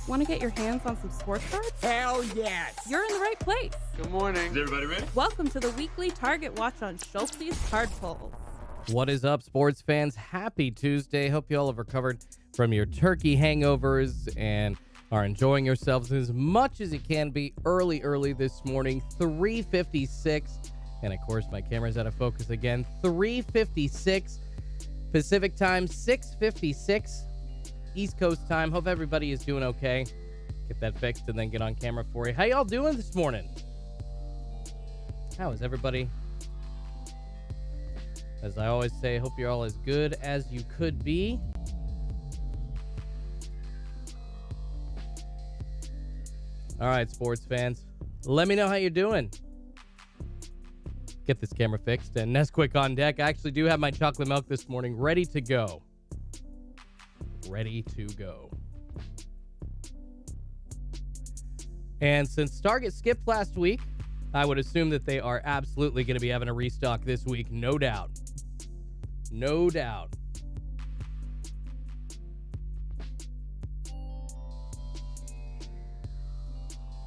Want to get your hands on some sports cards? Hell yes! You're in the right place. Good morning. Is everybody ready? Welcome to the weekly Target Watch on Schultzy's Card Pulls. What is up, sports fans? Happy Tuesday. Hope you all have recovered from your turkey hangovers and are enjoying yourselves as much as you can be early this morning. 3:56. And, of course, my camera's out of focus again. 3:56 Pacific time, 6:56 East Coast time. Hope everybody is doing okay. Get that fixed and then get on camera for you. How y'all doing this morning? How is everybody? As I always say, hope you're all as good as you could be. All right, sports fans, let me know how you're doing. Get this camera fixed and Nesquik on deck. I actually do have my chocolate milk this morning ready to go. Ready to go. And since Target skipped last week, I would assume that they are absolutely going to be having a restock this week. No doubt. No doubt.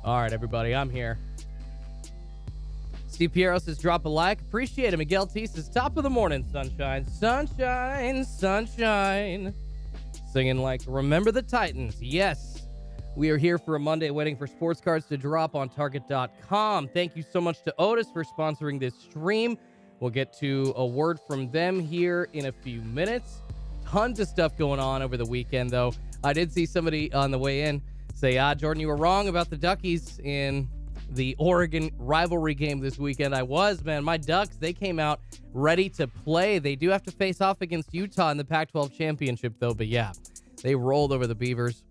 All right, everybody, I'm here. Steve Piero says, drop a like. Appreciate it. Miguel T says, top of the morning, sunshine. Sunshine, sunshine. Singing like, remember the Titans. Yes, we are here for a Monday waiting for sports cards to drop on Target.com. Thank you so much to Otis for sponsoring this stream. We'll get to a word from them here in a few minutes. Tons of stuff going on over the weekend, though. I did see somebody on the way in say, Jordan, you were wrong about the Duckies in the Oregon rivalry game this weekend. I was, man. My Ducks, they came out ready to play. They do have to face off against Utah in the Pac-12 championship, though. But yeah, they rolled over the Beavers.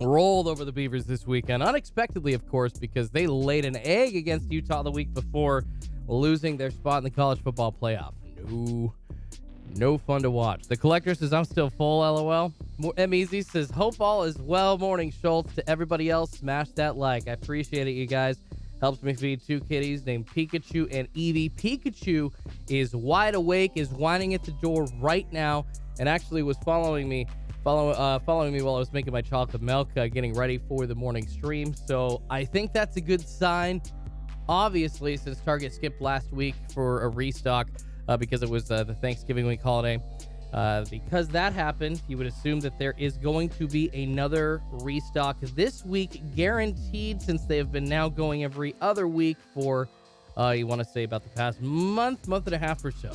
Rolled over the Beavers this weekend. Unexpectedly, of course, because they laid an egg against Utah the week before, losing their spot in the college football playoff. No fun to watch. The Collector says, I'm still full, LOL. M Easy says, hope all is well. Morning, Schultz. To everybody else, smash that like. I appreciate it, you guys. Helps me feed two kitties named Pikachu and Eevee. Pikachu is wide awake, is whining at the door right now, and actually was following me while I was making my chocolate milk, getting ready for the morning stream. So I think that's a good sign. Obviously, since Target skipped last week for a restock because it was the Thanksgiving week holiday, because that happened, you would assume that there is going to be another restock this week, guaranteed, since they have been now going every other week for, you want to say about the past month and a half or so.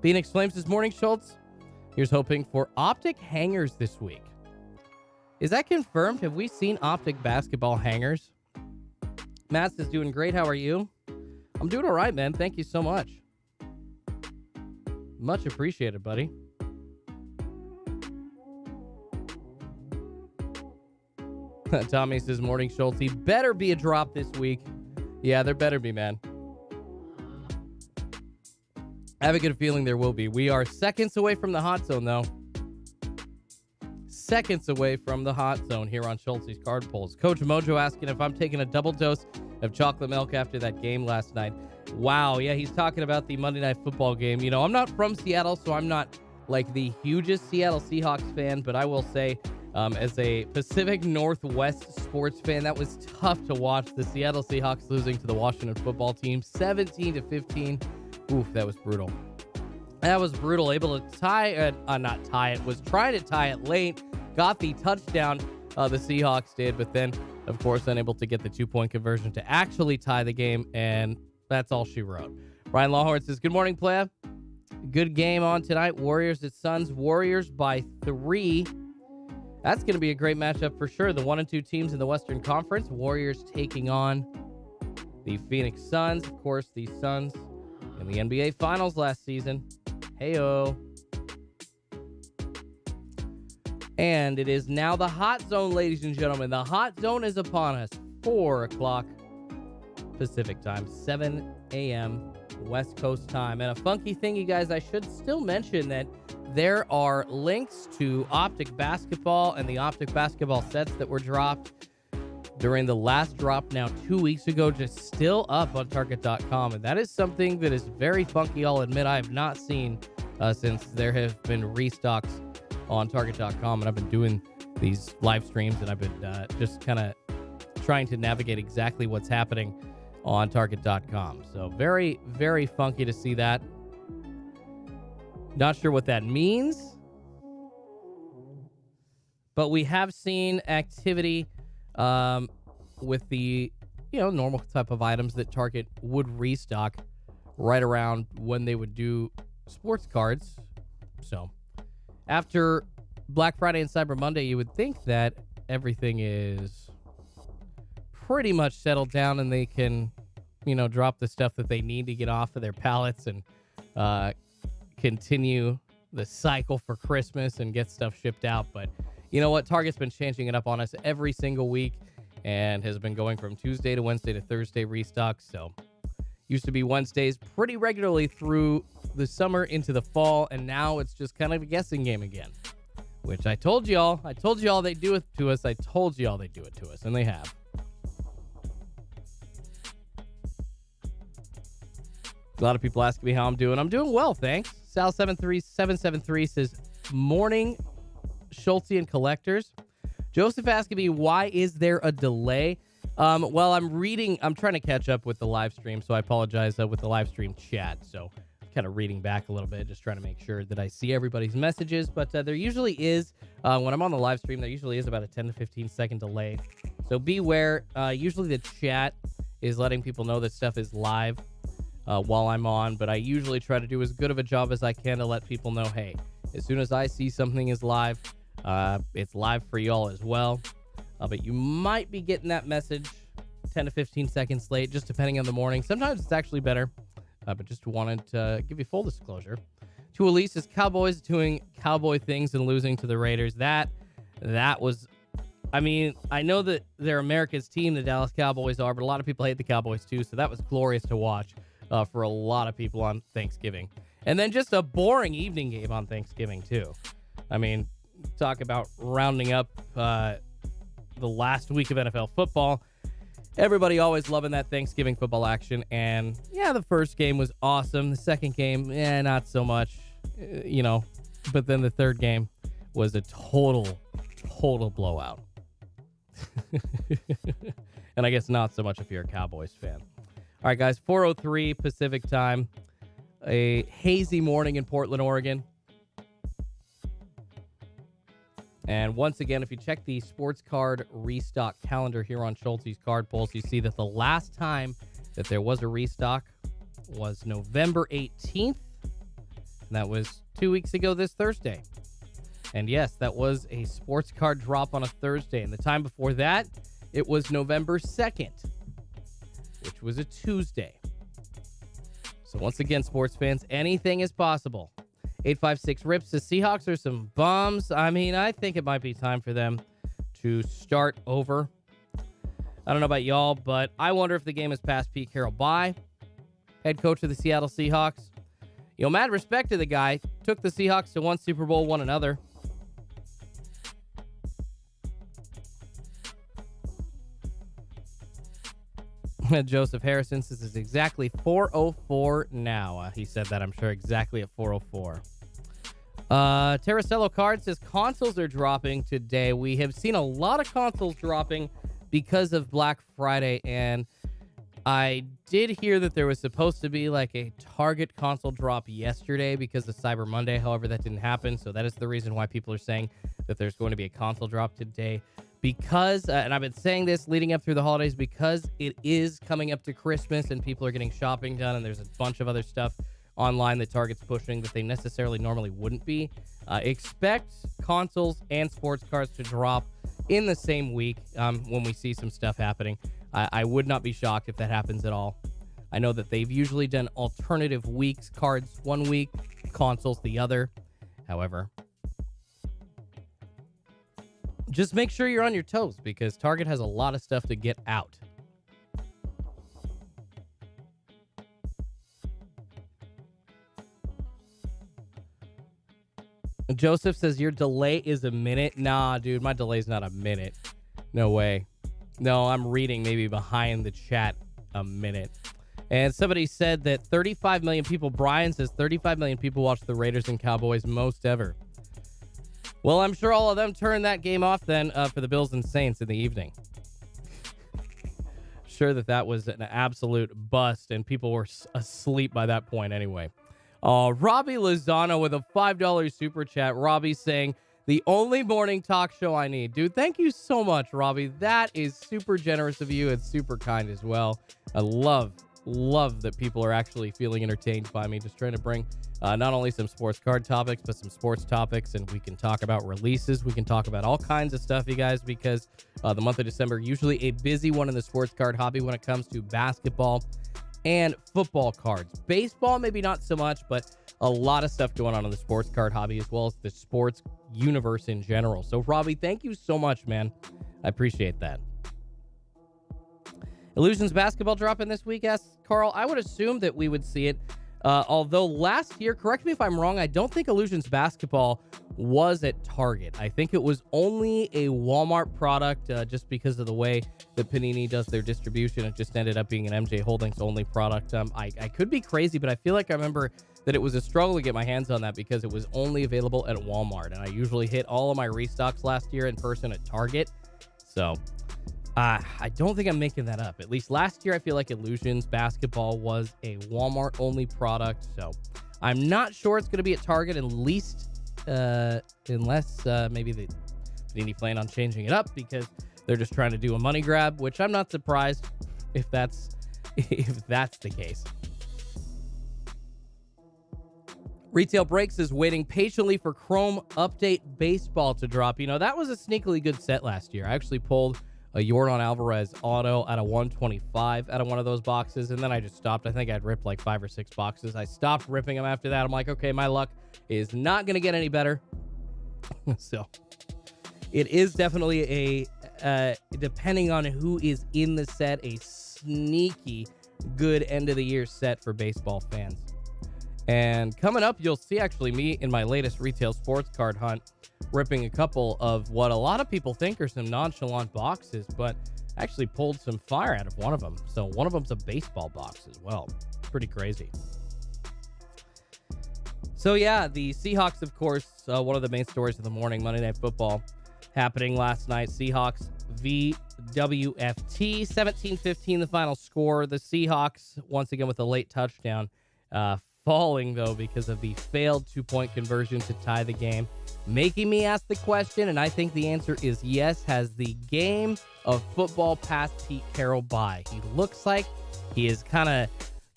Phoenix Flames this morning, Schultz. Here's hoping for optic hangers this week. Is that confirmed? Have we seen optic basketball hangers? Matt says, doing great. How are you? I'm doing all right, man. Thank you so much. Much appreciated, buddy. Tommy says, morning, Schultzy. Better be a drop this week. Yeah, there better be, man. I have a good feeling there will be. We are seconds away from the hot zone, though. Seconds away from the hot zone here on Schultzy's Card Pulls. Coach Mojo asking if I'm taking a double dose of chocolate milk after that game last night. Wow, yeah, he's talking about the Monday Night Football game. You know, I'm not from Seattle, so I'm not like the hugest Seattle Seahawks fan, but I will say, as a Pacific Northwest sports fan, that was tough to watch. The Seattle Seahawks losing to the Washington Football Team, 17-15. Oof, that was brutal. That was brutal. Able to tie, not tie it, was trying to tie it late. Got the touchdown, the Seahawks did, but then, of course, unable to get the 2-point conversion to actually tie the game, and that's all she wrote. Ryan Lawhorn says, good morning, playa. Good game on tonight. Warriors at Suns. Warriors by 3. That's going to be a great matchup for sure. The 1 and 2 teams in the Western Conference. Warriors taking on the Phoenix Suns. Of course, the Suns in the NBA Finals last season. Heyo. And it is now the hot zone, ladies and gentlemen. The hot zone is upon us. 4 o'clock Pacific time, 7 a.m. West Coast time. And a funky thing, you guys, I should still mention that there are links to Optic Basketball and the Optic Basketball sets that were dropped during the last drop now 2 weeks ago, just still up on Target.com. And that is something that is very funky, I'll admit. I have not seen since there have been restocks on Target.com. And I've been doing these live streams, and I've been just kind of trying to navigate exactly what's happening on Target.com. So very, very funky to see that. Not sure what that means, but we have seen activity with the normal type of items that Target would restock right around when they would do sports cards. So after Black Friday and Cyber Monday, you would think that everything is pretty much settled down and they can, drop the stuff that they need to get off of their pallets and continue the cycle for Christmas and get stuff shipped out. But you know what? Target's been changing it up on us every single week and has been going from Tuesday to Wednesday to Thursday restocks. So used to be Wednesdays pretty regularly through the summer into the fall, and now it's just kind of a guessing game again, which I told y'all they'd do it to us. I told y'all they'd do it to us, and they have. A lot of people asking me how I'm doing. I'm doing well, thanks. Sal73773 says, morning, Schultzy and collectors. Joseph asking me, why is there a delay? Well, I'm trying to catch up with the live stream, so I apologize with the live stream chat. So kind of reading back a little bit, just trying to make sure that I see everybody's messages. But there usually is, when I'm on the live stream, there usually is about a 10 to 15 second delay. So beware. Usually the chat is letting people know that stuff is live while I'm on, but I usually try to do as good of a job as I can to let people know, hey, as soon as I see something is live, it's live for y'all as well. But you might be getting that message 10 to 15 seconds late, just depending on the morning. Sometimes it's actually better, but just wanted to give you full disclosure. To Elise's Cowboys doing cowboy things and losing to the Raiders. That was, I know that they're America's team, the Dallas Cowboys are, but a lot of people hate the Cowboys too, so that was glorious to watch for a lot of people on Thanksgiving. And then just a boring evening game on Thanksgiving too. Talk about rounding up the last week of NFL football. Everybody always loving that Thanksgiving football action. And yeah, the first game was awesome. The second game, not so much, but then the third game was a total blowout. And I guess not so much if you're a Cowboys fan. All right, guys, 4:03 Pacific time, a hazy morning in Portland, Oregon. And once again, if you check the sports card restock calendar here on Schultzy's Card Pulls, you see that the last time that there was a restock was November 18th. And that was 2 weeks ago this Thursday. And yes, that was a sports card drop on a Thursday. And the time before that, it was November 2nd, which was a Tuesday. So once again, sports fans, anything is possible. 856 Rips, the Seahawks are some bums. I mean, I think it might be time for them to start over. I don't know about y'all, but I wonder if the game has passed Pete Carroll by, head coach of the Seattle Seahawks. You know, mad respect to the guy. Took the Seahawks to one Super Bowl, won another. Joseph Harrison says it's exactly 4:04 now. He said that, I'm sure, exactly at 4:04. Terracello Card says consoles are dropping today. We have seen a lot of consoles dropping because of Black Friday, and I did hear that there was supposed to be like a Target console drop yesterday because of Cyber Monday. However, that didn't happen, so that is the reason why people are saying that there's going to be a console drop today. Because, and I've been saying this leading up through the holidays, because it is coming up to Christmas and people are getting shopping done, and there's a bunch of other stuff online that Target's pushing that they necessarily normally wouldn't be. Expect consoles and sports cards to drop in the same week when we see some stuff happening. I would not be shocked if that happens at all. I know that they've usually done alternative weeks, cards one week, consoles the other. However, just make sure you're on your toes because Target has a lot of stuff to get out. Joseph says your delay is a minute. Nah, dude, my delay's not a minute. No way. No, I'm reading maybe behind the chat a minute. And somebody said that 35 million people, Brian says 35 million people watch the Raiders and Cowboys most ever. Well, I'm sure all of them turned that game off then for the Bills and Saints in the evening. Sure that was an absolute bust and people were asleep by that point anyway. Robbie Lozano with a $5 super chat. Robbie saying, the only morning talk show I need. Dude, thank you so much, Robbie. That is super generous of you and super kind as well. I love that people are actually feeling entertained by me. Just trying to bring not only some sports card topics, but some sports topics. And we can talk about releases. We can talk about all kinds of stuff, you guys, because the month of December, usually a busy one in the sports card hobby when it comes to basketball and football cards. Baseball, maybe not so much, but a lot of stuff going on in the sports card hobby as well as the sports universe in general. So, Robbie, thank you so much, man. I appreciate that. Illusions basketball dropping this week, asks Carl. I would assume that we would see it. Although last year, correct me if I'm wrong, I don't think Illusions basketball was at Target. I think it was only a Walmart product just because of the way that Panini does their distribution. It just ended up being an MJ Holdings only product. I could be crazy, but I feel like I remember that it was a struggle to get my hands on that because it was only available at Walmart. And I usually hit all of my restocks last year in person at Target. So I don't think I'm making that up. At least last year, I feel like Illusions basketball was a Walmart-only product. So I'm not sure it's going to be at Target, at least unless maybe they need plan on changing it up because they're just trying to do a money grab, which I'm not surprised if that's the case. Retail Breaks is waiting patiently for Chrome Update Baseball to drop. You know, that was a sneakily good set last year. I actually pulled a Yordan Alvarez auto out of 125 out of one of those boxes, and then I just stopped. I think I'd ripped like 5 or 6 boxes. I stopped ripping them after that. I'm like, okay, my luck is not going to get any better. So it is definitely depending on who is in the set, a sneaky good end of the year set for baseball fans. And coming up, you'll see actually me in my latest retail sports card hunt ripping a couple of what a lot of people think are some nonchalant boxes, but actually pulled some fire out of one of them. So one of them's a baseball box as well. Pretty crazy. So yeah, the Seahawks, of course, one of the main stories of the morning, Monday Night Football, happening last night. Seahawks VWFT, 17-15 the final score. The Seahawks, once again with a late touchdown, falling, though, because of the failed 2-point conversion to tie the game. Making me ask the question, and I think the answer is yes. Has the game of football passed Pete Carroll by? He looks like he has kind of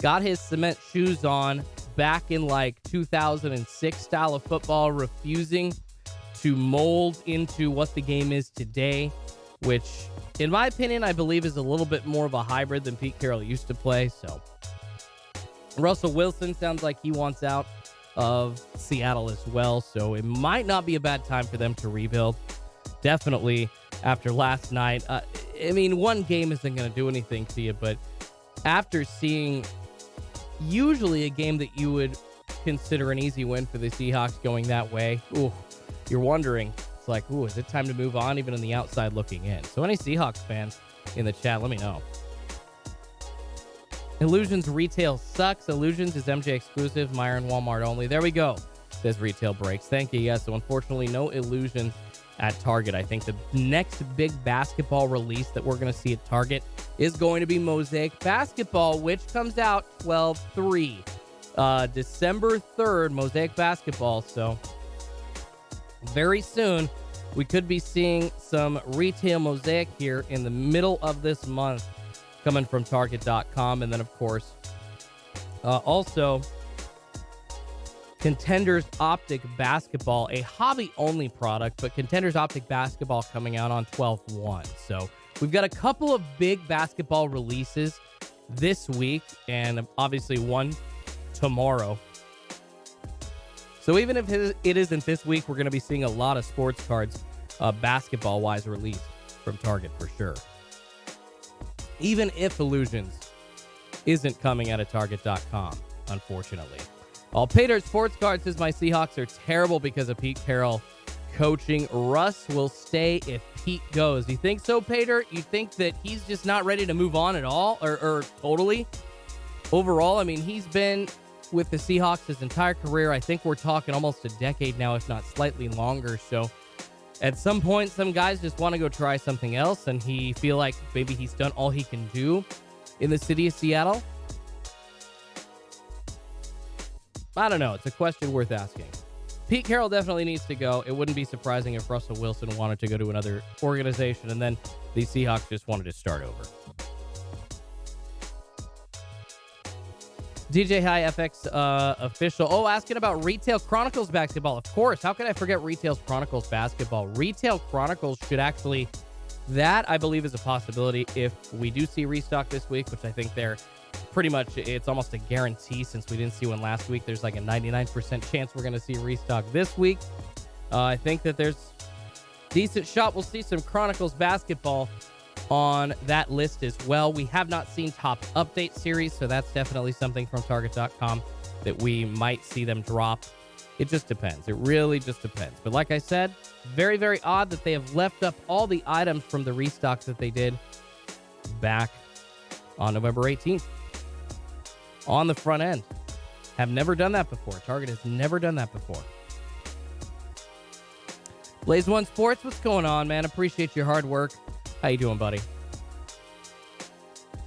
got his cement shoes on back in like 2006 style of football, refusing to mold into what the game is today, which, in my opinion, I believe is a little bit more of a hybrid than Pete Carroll used to play. So Russell Wilson sounds like he wants out of Seattle as well, so it might not be a bad time for them to rebuild. Definitely after last night. I mean, one game isn't going to do anything to you, but after seeing usually a game that you would consider an easy win for the Seahawks going that way, you're wondering, it's like, is it time to move on, even on the outside looking in? So any Seahawks fans in the chat, let me know. Illusions retail sucks. Illusions is MJ exclusive, Meijer and Walmart only. There we go, says Retail Breaks. Thank you. Yes, so unfortunately, no Illusions at Target. I think the next big basketball release that we're going to see at Target is going to be Mosaic Basketball, which comes out 12/3. December 3rd, Mosaic Basketball. So very soon, we could be seeing some retail Mosaic here in the middle of this month coming from Target.com. And then, of course, also Contenders Optic Basketball, a hobby-only product, but Contenders Optic Basketball coming out on 12/1. So we've got a couple of big basketball releases this week, and obviously one tomorrow. So even if it isn't this week, we're going to be seeing a lot of sports cards basketball-wise released from Target for sure. Even if Illusions isn't coming out of Target.com, unfortunately. Pater Sports Card says my Seahawks are terrible because of Pete Carroll coaching. Russ will stay if Pete goes. You think so, Pater? You think that he's just not ready to move on at all, or totally? Overall, I mean, he's been with the Seahawks his entire career. I think we're talking almost a decade now, if not slightly longer. So at some point, some guys just want to go try something else, and he feel like maybe he's done all he can do in the city of Seattle. I don't know. It's a question worth asking. Pete Carroll definitely needs to go. It wouldn't be surprising if Russell Wilson wanted to go to another organization, and then the Seahawks just wanted to start over. DJ High FX official. Asking about Retail Chronicles basketball. Of course. How could I forget Retail Chronicles basketball? Retail Chronicles should actually, that I believe is a possibility if we do see restock this week, which I think they're pretty much, it's almost a guarantee since we didn't see one last week. There's like a 99% chance we're going to see restock this week. I think that there's decent shot we'll see some Chronicles basketball on that list as well. We have not seen Top Update Series, so that's definitely something from Target.com that we might see them drop. It just depends. It really just depends. But like I said, very, very odd that they have left up all the items from the restocks that they did back on November 18th on the front end. Have never done that before. Target has never done that before. Blaze One Sports, what's going on, man? Appreciate your hard work. How you doing, buddy?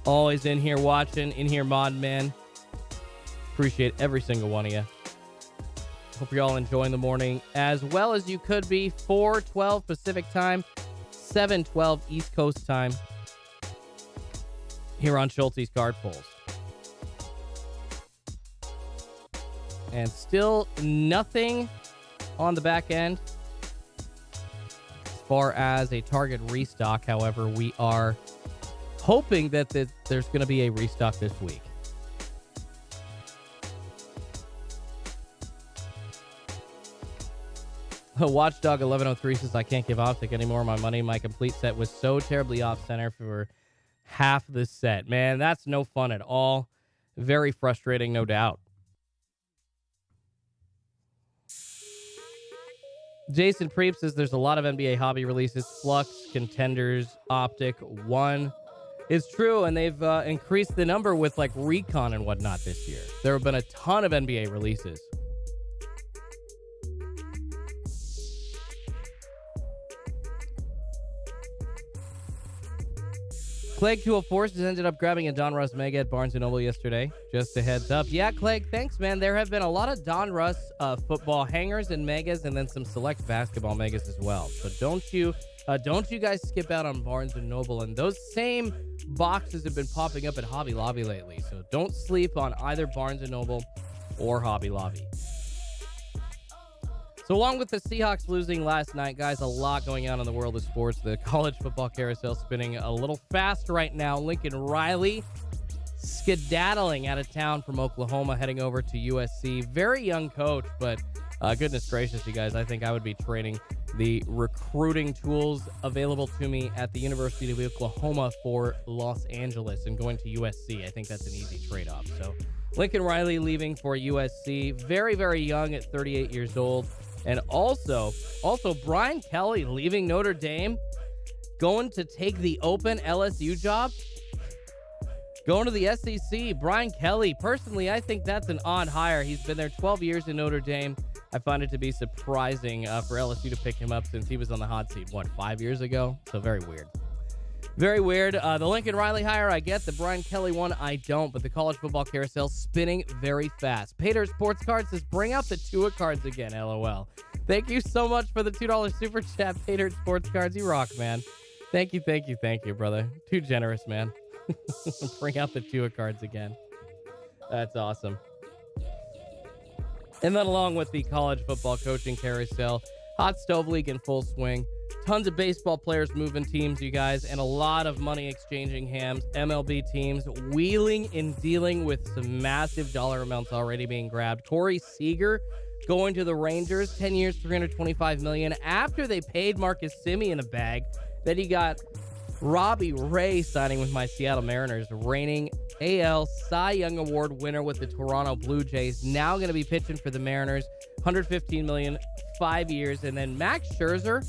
Always in here watching, in here modding, man. Appreciate every single one of you. Hope you're all enjoying the morning as well as you could be. 4:12 Pacific time, 7:12 East Coast time here on Schultzy's Card Pulls. And still nothing on the back end as far as a Target restock. However, we are hoping that there's going to be a restock this week. Watchdog 1103 says, I can't give Optic any more of my money. My complete set was so terribly off-center for half the set. Man, that's no fun at all. Very frustrating, no doubt. Jason Preep says there's a lot of NBA hobby releases. Flux, Contenders, Optic, One. It's true, and they've increased the number with like Recon and whatnot this year. There have been a ton of NBA releases. Clegg 204 has ended up grabbing a Donruss Mega at Barnes & Noble yesterday. Just a heads up. Yeah, Clegg, thanks, man. There have been a lot of Donruss football hangers and megas, and then some select basketball megas as well. So don't you guys skip out on Barnes & Noble. And those same boxes have been popping up at Hobby Lobby lately. So don't sleep on either Barnes & Noble or Hobby Lobby. So along with the Seahawks losing last night, guys, a lot going on in the world of sports. The college football carousel spinning a little fast right now. Lincoln Riley skedaddling out of town from Oklahoma, heading over to USC. Very young coach, but goodness gracious, you guys, I think I would be trading the recruiting tools available to me at the University of Oklahoma for Los Angeles and going to USC. I think that's an easy trade-off. So Lincoln Riley leaving for USC, very, very young at 38 years old. And also Brian Kelly leaving Notre Dame, going to take the open LSU job, going to the SEC. Brian Kelly, personally, I think that's an odd hire. He's been there 12 years in Notre Dame. I find it to be surprising for LSU to pick him up since he was on the hot seat, 5 years ago? So very weird. Very weird. The Lincoln Riley hire, I get. The Brian Kelly one, I don't. But the college football carousel spinning very fast. Pater Sports Cards says, bring out the Tua cards again, LOL. Thank you so much for the $2 super chat, Pater Sports Cards. You rock, man. Thank you, brother. Too generous, man. Bring out the Tua cards again. That's awesome. And then along with the college football coaching carousel, Hot Stove League in full swing. Tons of baseball players moving teams, you guys, and a lot of money exchanging hands. MLB teams wheeling and dealing with some massive dollar amounts already being grabbed. Corey Seager going to the Rangers, 10 years, $325 million. After they paid Marcus Semien a bag, then you got Robbie Ray signing with my Seattle Mariners, reigning AL Cy Young Award winner with the Toronto Blue Jays, now going to be pitching for the Mariners, $115 million, 5 years. And then Max Scherzer,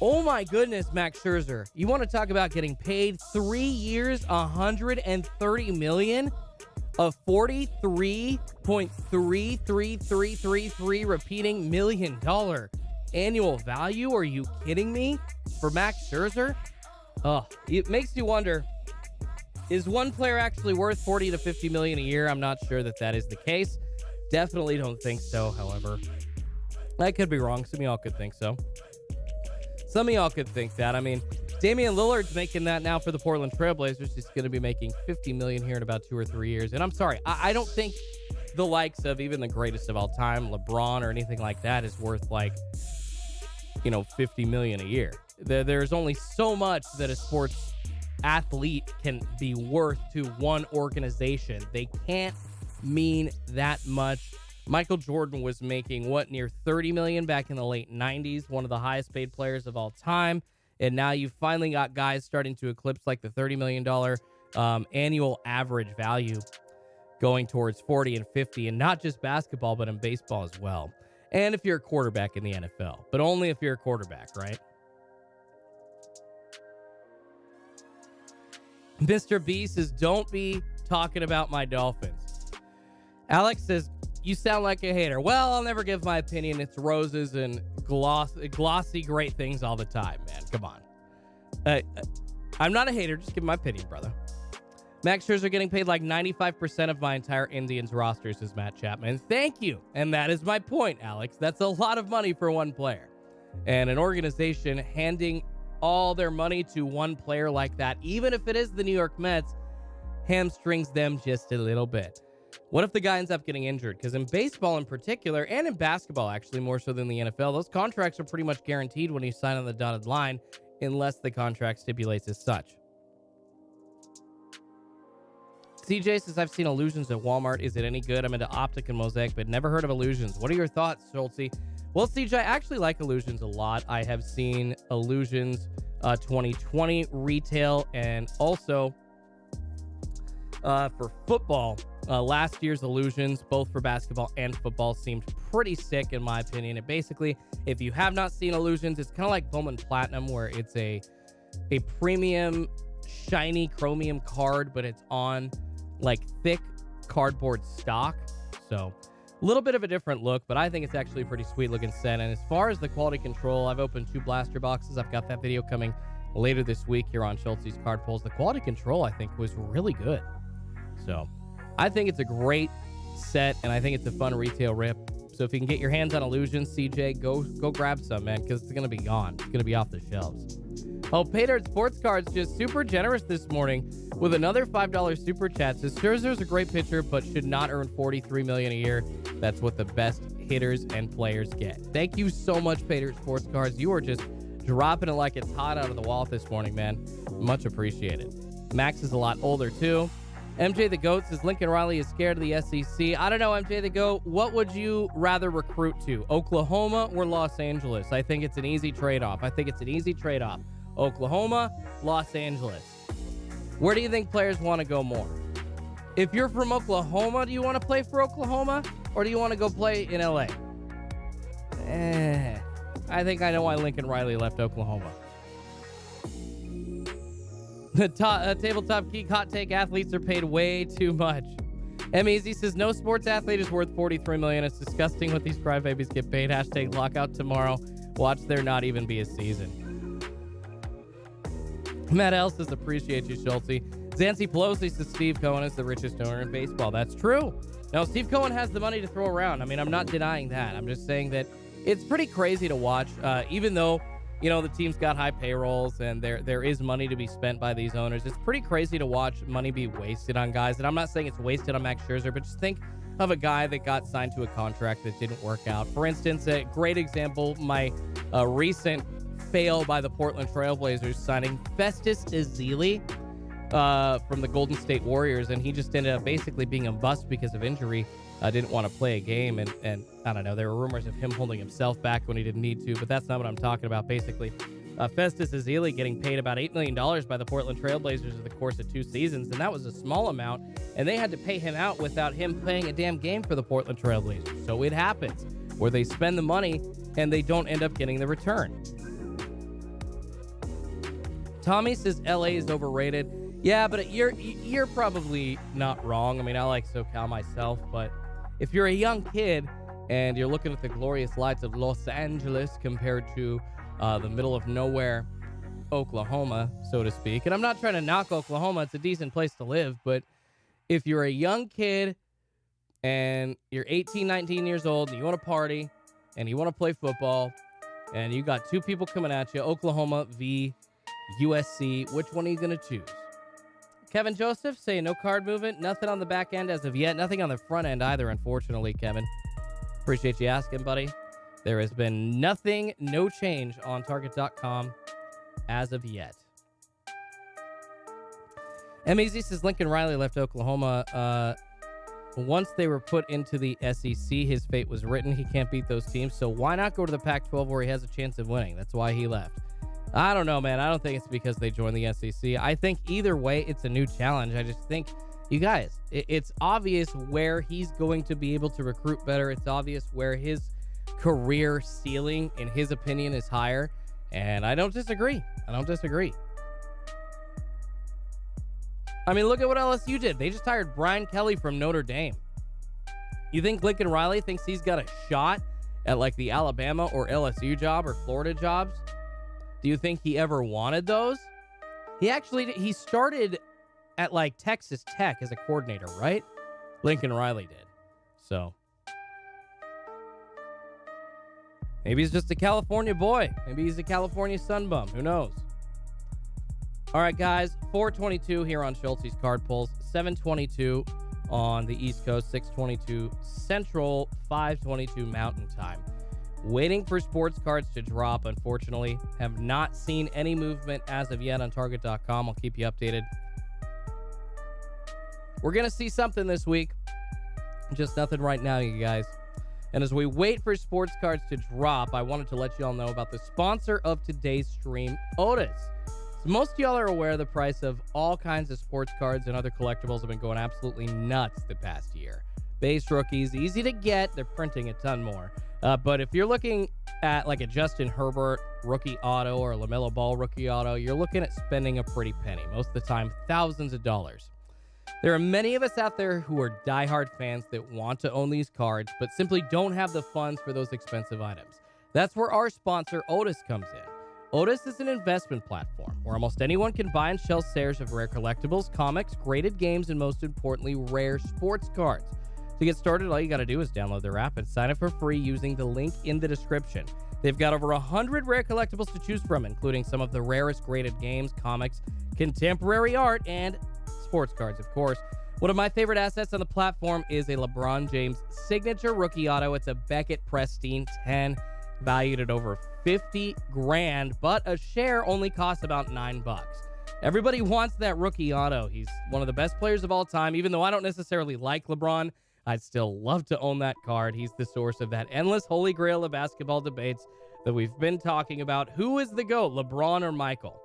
oh my goodness, Max Scherzer, you want to talk about getting paid 3 years, $130 million, a 43.33333 repeating $1 million annual value? Are you kidding me? For Max Scherzer? Oh, it makes you wonder, is one player actually worth 40 to 50 million a year? I'm not sure that is the case. Definitely don't think so, however. I could be wrong. Some of y'all could think so. Some of y'all could think that. I mean, Damian Lillard's making that now for the Portland Trailblazers. He's going to be making 50 million here in about 2 or 3 years. And I'm sorry, I don't think the likes of even the greatest of all time, LeBron or anything like that, is worth 50 million a year. There's only so much that a sports athlete can be worth to one organization. They can't mean that much. Michael Jordan was making near 30 million back in the late 90s, one of the highest paid players of all time. And now you've finally got guys starting to eclipse the $30 million annual average value, going towards 40 and 50, and not just basketball, but in baseball as well. And if you're a quarterback in the NFL, but only if you're a quarterback, right? Mr. B says, don't be talking about my Dolphins. Alex says, you sound like a hater. Well, I'll never give my opinion. It's roses and glossy great things all the time, man. Come on. I'm not a hater. Just give my opinion, brother. Max Scherzer getting paid 95% of my entire Indians roster, says Matt Chapman. Thank you. And that is my point, Alex. That's a lot of money for one player. And an organization handing all their money to one player like that, even if it is the New York Mets, hamstrings them just a little bit. What if the guy ends up getting injured? Because in baseball in particular, and in basketball actually more so than the NFL, those contracts are pretty much guaranteed when you sign on the dotted line, unless the contract stipulates as such. CJ says, I've seen Illusions at Walmart. Is it any good? I'm into Optic and Mosaic, but never heard of Illusions. What are your thoughts, Schultzy? Well, CJ, I actually like Illusions a lot. I have seen Illusions 2020 retail, and also for football, last year's Illusions, both for basketball and football, seemed pretty sick in my opinion. And basically, if you have not seen Illusions, it's kind of like Bowman Platinum, where it's a premium shiny chromium card, but it's on thick cardboard stock. So a little bit of a different look, but I think it's actually a pretty sweet looking set. And as far as the quality control, I've opened 2 blaster boxes. I've got that video coming later this week here on Schultzy's Card Pulls. The quality control, I think, was really good. So I think it's a great set, and I think it's a fun retail rip. So if you can get your hands on Illusions, CJ, go grab some, man, because it's going to be gone. It's going to be off the shelves. Oh, Pater Sports Cards just super generous this morning with another $5 super chat. Says, Scherzer's a great pitcher, but should not earn $43 million a year. That's what the best hitters and players get. Thank you so much, Pater Sports Cards. You are just dropping it like it's hot out of the wall this morning, man. Much appreciated. Max is a lot older, too. MJ the GOAT says Lincoln Riley is scared of the SEC. I don't know, MJ the GOAT. What would you rather recruit to, Oklahoma or Los Angeles? I think it's an easy trade-off. Oklahoma, Los Angeles. Where do you think players want to go more? If you're from Oklahoma, do you want to play for Oklahoma? Or do you want to go play in LA? I think I know why Lincoln Riley left Oklahoma. The Tabletop Geek hot take: athletes are paid way too much. M-Easy says no sports athlete is worth $43 million. It's disgusting what these crybabies get paid. Hashtag lockout tomorrow. Watch there not even be a season. Matt L says appreciate you, Schultzy. Zancy Pelosi says Steve Cohen is the richest owner in baseball. That's true. Now, Steve Cohen has the money to throw around. I mean, I'm not denying that. I'm just saying that it's pretty crazy to watch, even though, you know, the team's got high payrolls and there is money to be spent by these owners. It's pretty crazy to watch money be wasted on guys. And I'm not saying it's wasted on Max Scherzer, but just think of a guy that got signed to a contract that didn't work out. For instance, a great example, my recent fail by the Portland Trailblazers signing Festus Ezeli from the Golden State Warriors, and he just ended up basically being a bust because of injury. Didn't want to play a game, and I don't know, there were rumors of him holding himself back when he didn't need to, but that's not what I'm talking about. Basically, Festus Ezeli getting paid about $8 million by the Portland Trailblazers over the course of 2 seasons, and that was a small amount, and they had to pay him out without him playing a damn game for the Portland Trailblazers. So it happens, where they spend the money, and they don't end up getting the return. Tommy says LA is overrated. Yeah, but you're probably not wrong. I mean, I like SoCal myself, but if you're a young kid and you're looking at the glorious lights of Los Angeles compared to the middle of nowhere, Oklahoma, so to speak, and I'm not trying to knock Oklahoma, it's a decent place to live, but if you're a young kid and you're 18, 19 years old and you want to party and you want to play football and you got 2 people coming at you, Oklahoma v. USC, which one are you going to choose? Kevin Joseph saying no card movement, nothing on the back end as of yet, nothing on the front end either, unfortunately, Kevin. Appreciate you asking, buddy. There has been nothing, no change on Target.com as of yet. M-Easy says Lincoln Riley left Oklahoma. Once they were put into the SEC, his fate was written. He can't beat those teams, so why not go to the Pac-12 where he has a chance of winning? That's why he left. I don't know, man. I don't think it's because they joined the SEC. I think either way, it's a new challenge. I just think, you guys, it's obvious where he's going to be able to recruit better. It's obvious where his career ceiling, in his opinion, is higher. And I don't disagree. I mean, look at what LSU did. They just hired Brian Kelly from Notre Dame. You think Lincoln Riley thinks he's got a shot at like the Alabama or LSU job or Florida jobs? Do you think he ever wanted those? He started at like Texas Tech as a coordinator, right? Lincoln Riley did. So maybe he's just a California boy. Maybe he's a California sunbum. Who knows? All right, guys. 422 here on Schultzy's Card Pulls. 722 on the East Coast. 622 Central. 522 Mountain Time. Waiting for sports cards to drop, unfortunately. Have not seen any movement as of yet on Target.com. I'll keep you updated. We're going to see something this week. Just nothing right now, you guys. And as we wait for sports cards to drop, I wanted to let you all know about the sponsor of today's stream, Otis. So most of y'all are aware the price of all kinds of sports cards and other collectibles have been going absolutely nuts the past year. Base rookies, easy to get. They're printing a ton more. But if you're looking at like a Justin Herbert rookie auto or a LaMelo Ball rookie auto, you're looking at spending a pretty penny. Most of the time, thousands of dollars. There are many of us out there who are diehard fans that want to own these cards, but simply don't have the funds for those expensive items. That's where our sponsor, Otis, comes in. Otis is an investment platform where almost anyone can buy and sell shares of rare collectibles, comics, graded games, and most importantly, rare sports cards. To get started, all you got to do is download their app and sign up for free using the link in the description. They've got over 100 rare collectibles to choose from, including some of the rarest graded games, comics, contemporary art, and sports cards, of course. One of my favorite assets on the platform is a LeBron James signature rookie auto. It's a Beckett Pristine 10, valued at over $50,000, but a share only costs about $9. Everybody wants that rookie auto. He's one of the best players of all time. Even though I don't necessarily like LeBron, I'd still love to own that card. He's the source of that endless holy grail of basketball debates that we've been talking about. Who is the GOAT, LeBron or Michael?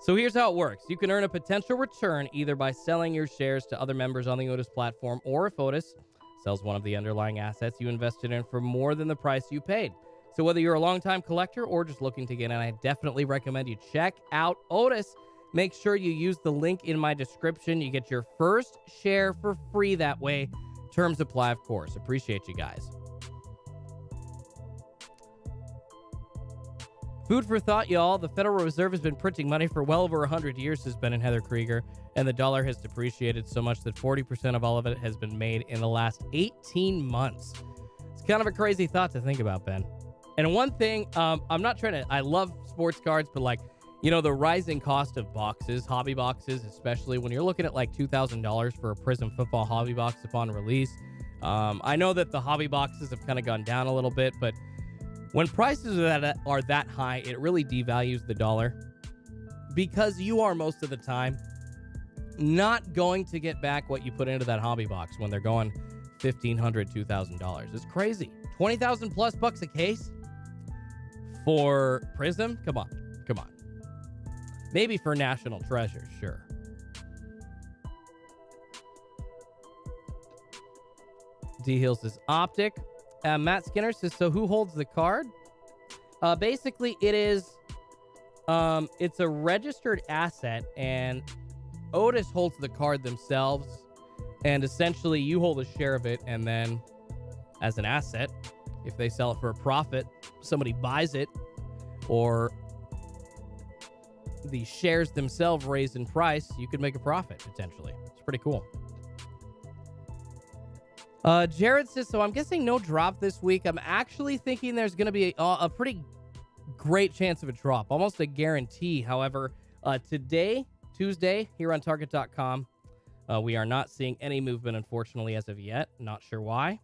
So here's how it works. You can earn a potential return either by selling your shares to other members on the Otis platform, or if Otis sells one of the underlying assets you invested in for more than the price you paid. So whether you're a longtime collector or just looking to get in, I definitely recommend you check out Otis. Make sure you use the link in my description. You get your first share for free that way. Terms apply, of course. Appreciate you guys. Food for thought, y'all. The Federal Reserve has been printing money for well over 100 years, says Ben and Heather Krieger, and the dollar has depreciated so much that 40% of all of it has been made in the last 18 months. It's kind of a crazy thought to think about, Ben. And one thing, I'm not trying to, I love sports cards, but like, you know, the rising cost of boxes, hobby boxes, especially when you're looking at like $2,000 for a Prism football hobby box upon release. I know that the hobby boxes have kind of gone down a little bit, but when prices are that high, it really devalues the dollar because you are most of the time not going to get back what you put into that hobby box when they're going $1,500, $2,000. It's crazy. 20,000 plus bucks a case for Prism? Come on. Maybe for National Treasure, sure. D Hills is Optic. Matt Skinner says, so who holds the card? Basically, it is, it's a registered asset, and Otis holds the card themselves, and essentially you hold a share of it, and then as an asset, if they sell it for a profit, somebody buys it, or the shares themselves raise in price, you could make a profit, potentially. It's pretty cool. Jared says, so I'm guessing no drop this week. I'm actually thinking there's going to be a pretty great chance of a drop, almost a guarantee. However, today, Tuesday, here on Target.com, we are not seeing any movement, unfortunately, as of yet. Not sure why.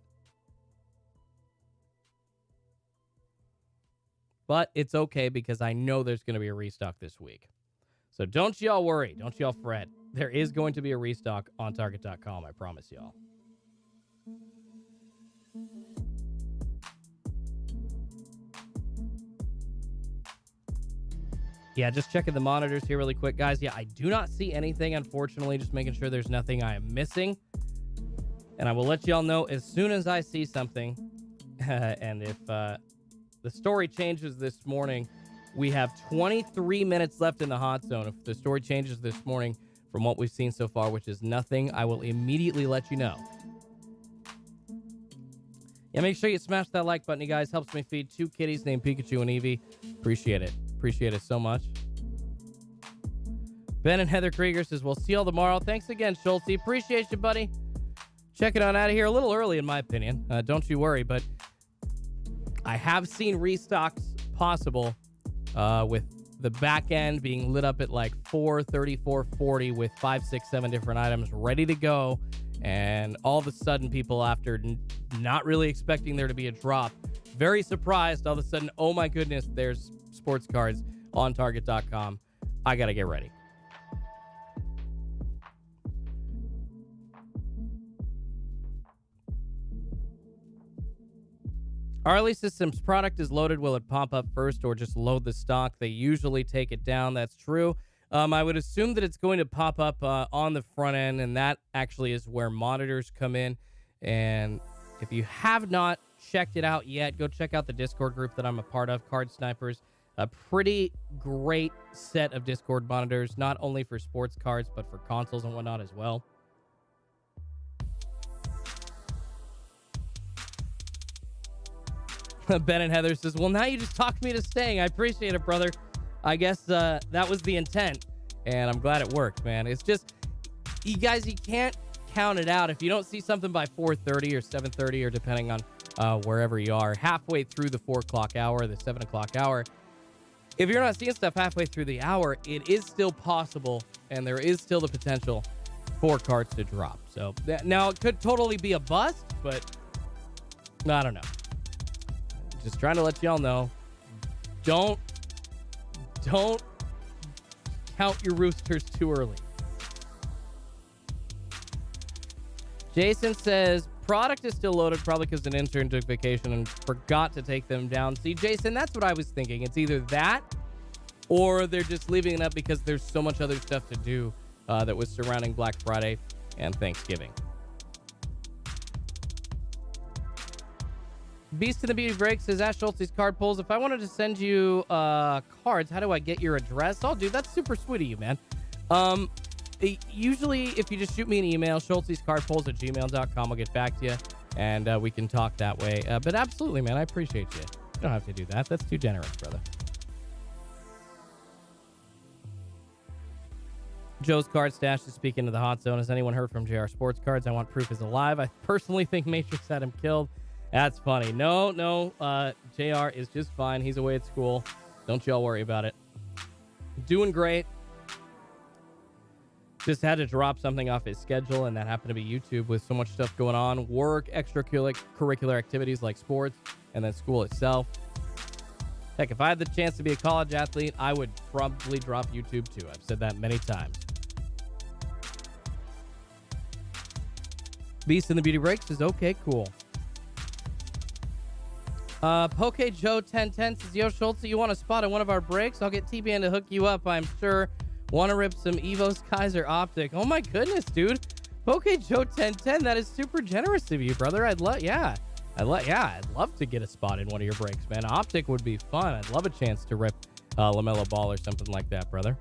But it's okay because I know there's going to be a restock this week. So don't y'all worry. Don't y'all fret. There is going to be a restock on Target.com. I promise y'all. Yeah, just checking the monitors here really quick, guys. Yeah, I do not see anything, unfortunately. Just making sure there's nothing I am missing. And I will let y'all know as soon as I see something. And if the story changes this morning, we have 23 minutes left in the hot zone. If the story changes this morning from what we've seen so far, which is nothing, I will immediately let you know. Yeah, make sure you smash that like button, you guys. Helps me feed two kitties named Pikachu and Eevee. Appreciate it. Appreciate it so much. Ben and Heather Krieger says, we'll see y'all tomorrow. Thanks again, Schultzy. Appreciate you, buddy. Checking on out of here a little early, in my opinion. Don't you worry, but I have seen restocks possible with the back end being lit up at like 4:30, 4:40 with 5, 6, 7 different items ready to go. And all of a sudden, people, after not really expecting there to be a drop, very surprised, all of a sudden, oh my goodness, there's sports cards on Target.com. I got to get ready. Arlie Systems product is loaded. Will it pop up first or just load the stock? They usually take it down. That's true. I would assume that it's going to pop up on the front end, and that actually is where monitors come in. And if you have not checked it out yet, go check out the Discord group that I'm a part of, Card Snipers. A pretty great set of Discord monitors, not only for sports cards, but for consoles and whatnot as well. Ben and Heather says, well, now you just talked me to staying. I appreciate it, brother. I guess that was the intent, and I'm glad it worked, man. It's just, you guys, you can't count it out. If you don't see something by 4:30 or 7:30, or depending on wherever you are, halfway through the 4 o'clock hour, the 7 o'clock hour, if you're not seeing stuff halfway through the hour, it is still possible, and there is still the potential for cards to drop. So now it could totally be a bust, but I don't know. Just trying to let y'all know. Don't count your roosters too early. Jason says, product is still loaded probably because an intern took vacation and forgot to take them down. See, Jason, that's what I was thinking. It's either that or they're just leaving it up because there's so much other stuff to do that was surrounding Black Friday and Thanksgiving. Beast in the Beauty Breaks says, Ash Schultzy's card pulls. If I wanted to send you cards, how do I get your address? Oh, dude, that's super sweet of you, man. Usually, if you just shoot me an email, schultzyscardpulls@gmail.com, I'll get back to you, and we can talk that way. But absolutely, man, I appreciate you. You don't have to do that. That's too generous, brother. Joe's Card Stash is speaking to the Hot Zone. Has anyone heard from JR Sports Cards? I want proof is alive. I personally think Matrix had him killed. That's funny. No, JR is just fine. He's away at school. Don't y'all worry about it. Doing great. Just had to drop something off his schedule, and that happened to be YouTube with so much stuff going on. Work, extracurricular activities like sports, and then school itself. Heck, if I had the chance to be a college athlete, I would probably drop YouTube too. I've said that many times. Beast in the Beauty Breaks is okay, cool. Poke Joe 1010 says, Yo, Schultzy, you want a spot on one of our breaks? I'll get TBN to hook you up, I'm sure. Want to rip some Evos Kaiser Optic. Oh my goodness, dude. Poke Joe 1010, that is super generous of you, brother. I'd love to get a spot in one of your breaks, man. Optic would be fun. I'd love a chance to rip LaMelo Ball or something like that, brother.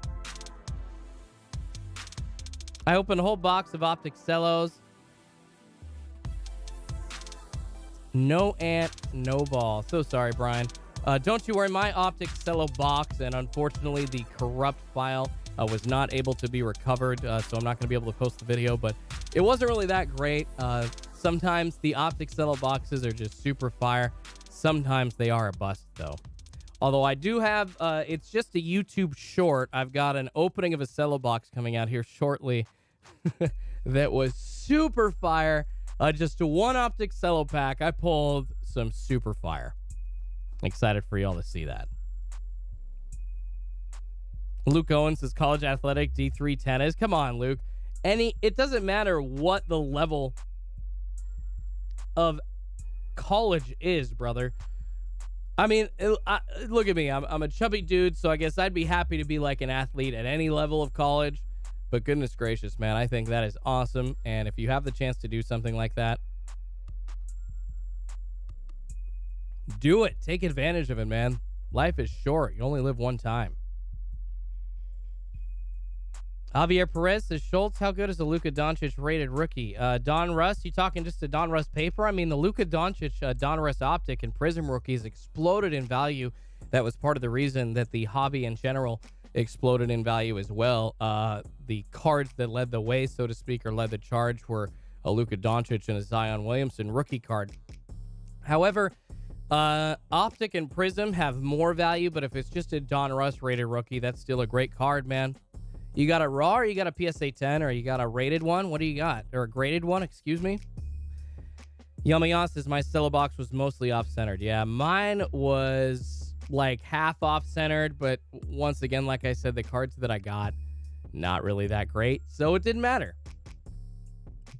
I opened a whole box of Optic Cellos. No ant, no ball. So sorry, Brian. Don't you worry, my Optic Cello box, and unfortunately the corrupt file was not able to be recovered, so I'm not going to be able to post the video, but it wasn't really that great. Sometimes the Optic Cello boxes are just super fire. Sometimes they are a bust, though. Although I do have, it's just a YouTube short. I've got an opening of a Cello box coming out here shortly that was super fire. Just a one Optic Cello pack. I pulled some super fire. Excited for y'all to see that. Luke Owens says college athletic D3 tennis. Come on, Luke. It doesn't matter what the level of college is, brother. I mean, look at me. I'm a chubby dude, so I guess I'd be happy to be like an athlete at any level of college. But goodness gracious, man, I think that is awesome. And if you have the chance to do something like that, do it. Take advantage of it, man. Life is short. You only live one time. Javier Perez says, Schultz, how good is the Luka Doncic rated rookie? Don Russ, you talking just a Don Russ paper? I mean, the Luka Doncic Don Russ Optic and Prism rookies exploded in value. That was part of the reason that the hobby in general exploded in value as well. The cards that led the way, so to speak, or led the charge were a Luka Doncic and a Zion Williamson rookie card. However, Optic and Prism have more value, but if it's just a Don Russ rated rookie, that's still a great card, man. You got a raw, or you got a PSA 10, or you got a rated one? What do you got? Or a graded one, excuse me? Yamayan says, my Cello box was mostly off-centered. Yeah, mine was like half off-centered, but once again, like I said, the cards that I got, not really that great, so it didn't matter.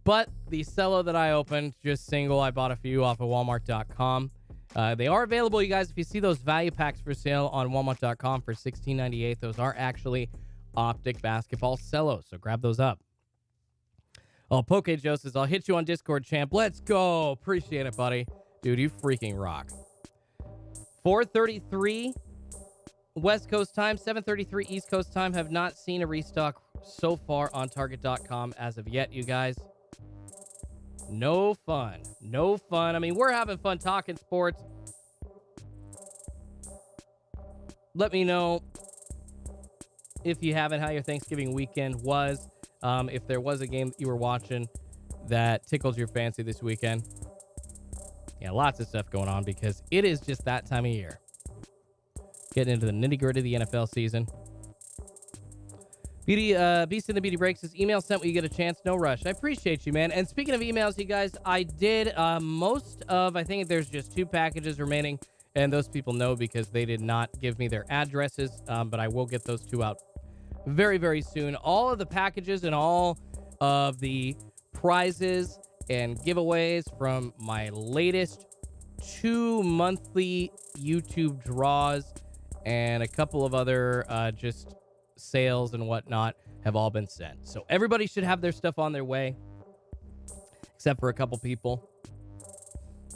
But the Cello that I opened, just single, I bought a few off of Walmart.com. They are available, you guys. If you see those value packs for sale on Walmart.com for $16.98, those are actually Optic basketball Cellos, so grab those up. Oh, Poke Joe says, I'll hit you on Discord, champ. Let's go. Appreciate it, buddy. Dude, you freaking rock. 4:33 West Coast time, 7:33 East Coast time. Have not seen a restock so far on Target.com as of yet, you guys. No fun. No fun. I mean, we're having fun talking sports. Let me know if you haven't, how your Thanksgiving weekend was. If there was a game that you were watching that tickled your fancy this weekend. Yeah, lots of stuff going on because it is just that time of year. Getting into the nitty-gritty of the NFL season. Beast in the Beauty Breaks says, email sent when you get a chance. No rush. I appreciate you, man. And speaking of emails, you guys, I did most of, I think there's just 2 packages remaining. And those people know because they did not give me their addresses. But I will get those 2 out very, very soon. All of the packages and all of the prizes and giveaways from my latest 2 monthly YouTube draws and a couple of other just sales and whatnot have all been sent. So everybody should have their stuff on their way, except for a couple people.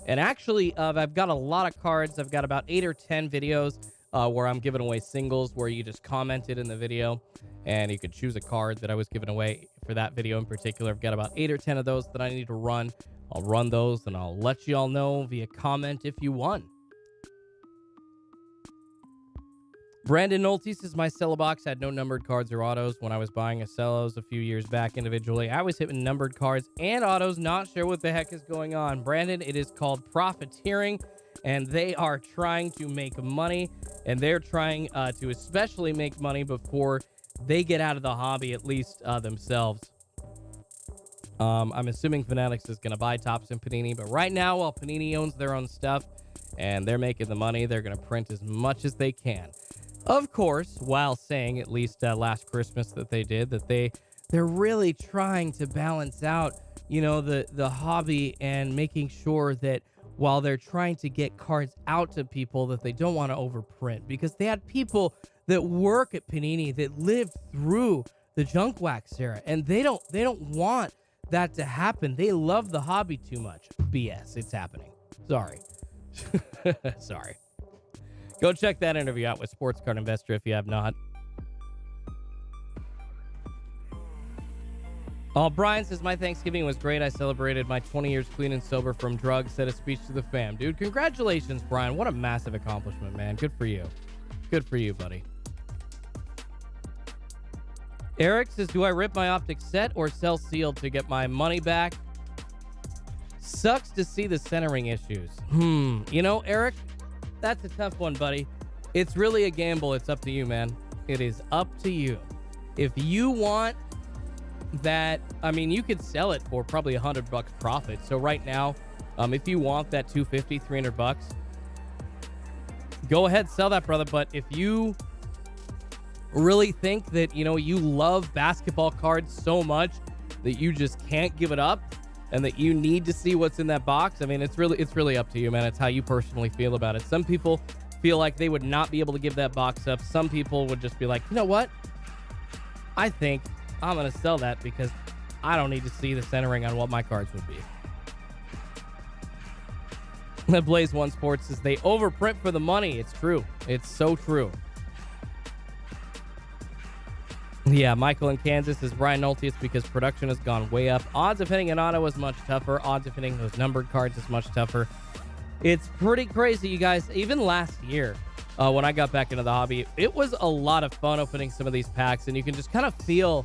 And actually, I've got a lot of cards. I've got about 8 or 10 videos where I'm giving away singles, where you just commented in the video and you could choose a card that I was giving away for that video in particular. I've got about 8 or 10 of those that I need to run. I'll run those and I'll let you all know via comment if you won. Brandon Nolte says, my cello box had no numbered cards or autos when I was buying a cellos a few years back individually. I was hitting numbered cards and autos, not sure what the heck is going on. Brandon, it is called profiteering, and they are trying to make money, and they're trying to especially make money before they get out of the hobby, at least themselves. I'm assuming Fanatics is going to buy Topps and Panini, but right now, while Panini owns their own stuff and they're making the money, they're going to print as much as they can. Of course, while saying, at least last Christmas that they did, that they're really trying to balance out, you know, the hobby and making sure that while they're trying to get cards out to people, that they don't want to overprint, because they had people that work at Panini that lived through the junk wax era, and they don't want that to happen. They love the hobby too much. BS, it's happening. Sorry. Sorry. Go check that interview out with Sports Card Investor if you have not. Brian says, my Thanksgiving was great. I celebrated my 20 years clean and sober from drugs. Said a speech to the fam. Dude, congratulations, Brian. What a massive accomplishment, man. Good for you. Good for you, buddy. Eric says, do I rip my optic set or sell sealed to get my money back? Sucks to see the centering issues. You know, Eric, that's a tough one, buddy. It's really a gamble. It's up to you, man. It is up to you. If you want that, I mean, you could sell it for probably $100 profit. So right now, if you want that $250, $300, go ahead, sell that, brother. But if you really think that, you know, you love basketball cards so much that you just can't give it up, and that you need to see what's in that box, I mean, it's really up to you, man. It's how you personally feel about it. Some people feel like they would not be able to give that box up. Some people would just be like, you know what? I think I'm going to sell that because I don't need to see the centering on what my cards would be. Blaze One Sports says they overprint for the money. It's true. It's so true. Yeah, Michael in Kansas is Brian Nolte. It's because production has gone way up. Odds of hitting an auto is much tougher. Odds of hitting those numbered cards is much tougher. It's pretty crazy, you guys. Even last year, when I got back into the hobby, it was a lot of fun opening some of these packs, and you can just kind of feel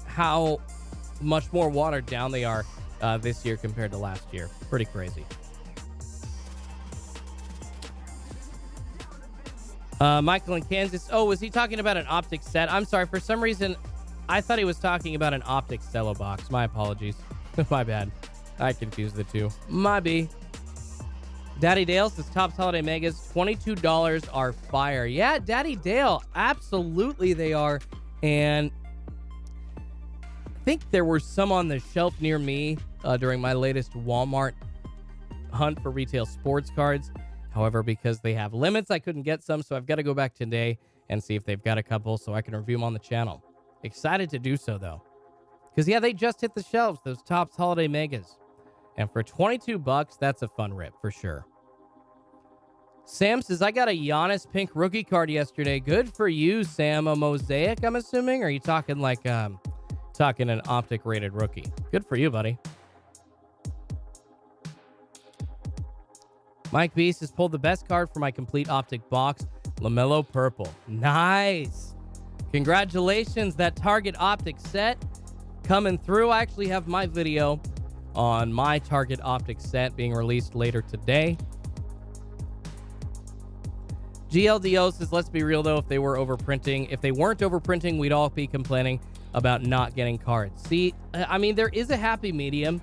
how much more watered down they are this year compared to last year. Pretty crazy. Michael in Kansas. Oh, was he talking about an optic set? I'm sorry. For some reason, I thought he was talking about an optic cello box. My apologies. My bad. I confused the two. My B. Daddy Dale says Topps Holiday Megas, $22 are fire. Yeah, Daddy Dale. Absolutely they are. And I think there were some on the shelf near me during my latest Walmart hunt for retail sports cards. However, because they have limits, I couldn't get some, so I've got to go back today and see if they've got a couple so I can review them on the channel. Excited to do so, though. Because, yeah, they just hit the shelves, those Topps Holiday Megas. And for $22, that's a fun rip, for sure. Sam says, I got a Giannis pink rookie card yesterday. Good for you, Sam. A mosaic, I'm assuming? Or are you talking like, talking an optic-rated rookie? Good for you, buddy. Mike Beast has pulled the best card for my complete optic box, LaMelo Purple. Nice. Congratulations, that Target optic set coming through. I actually have my video on my Target optic set being released later today. GLDO says, let's be real though, if they weren't overprinting, we'd all be complaining about not getting cards. See, I mean, there is a happy medium.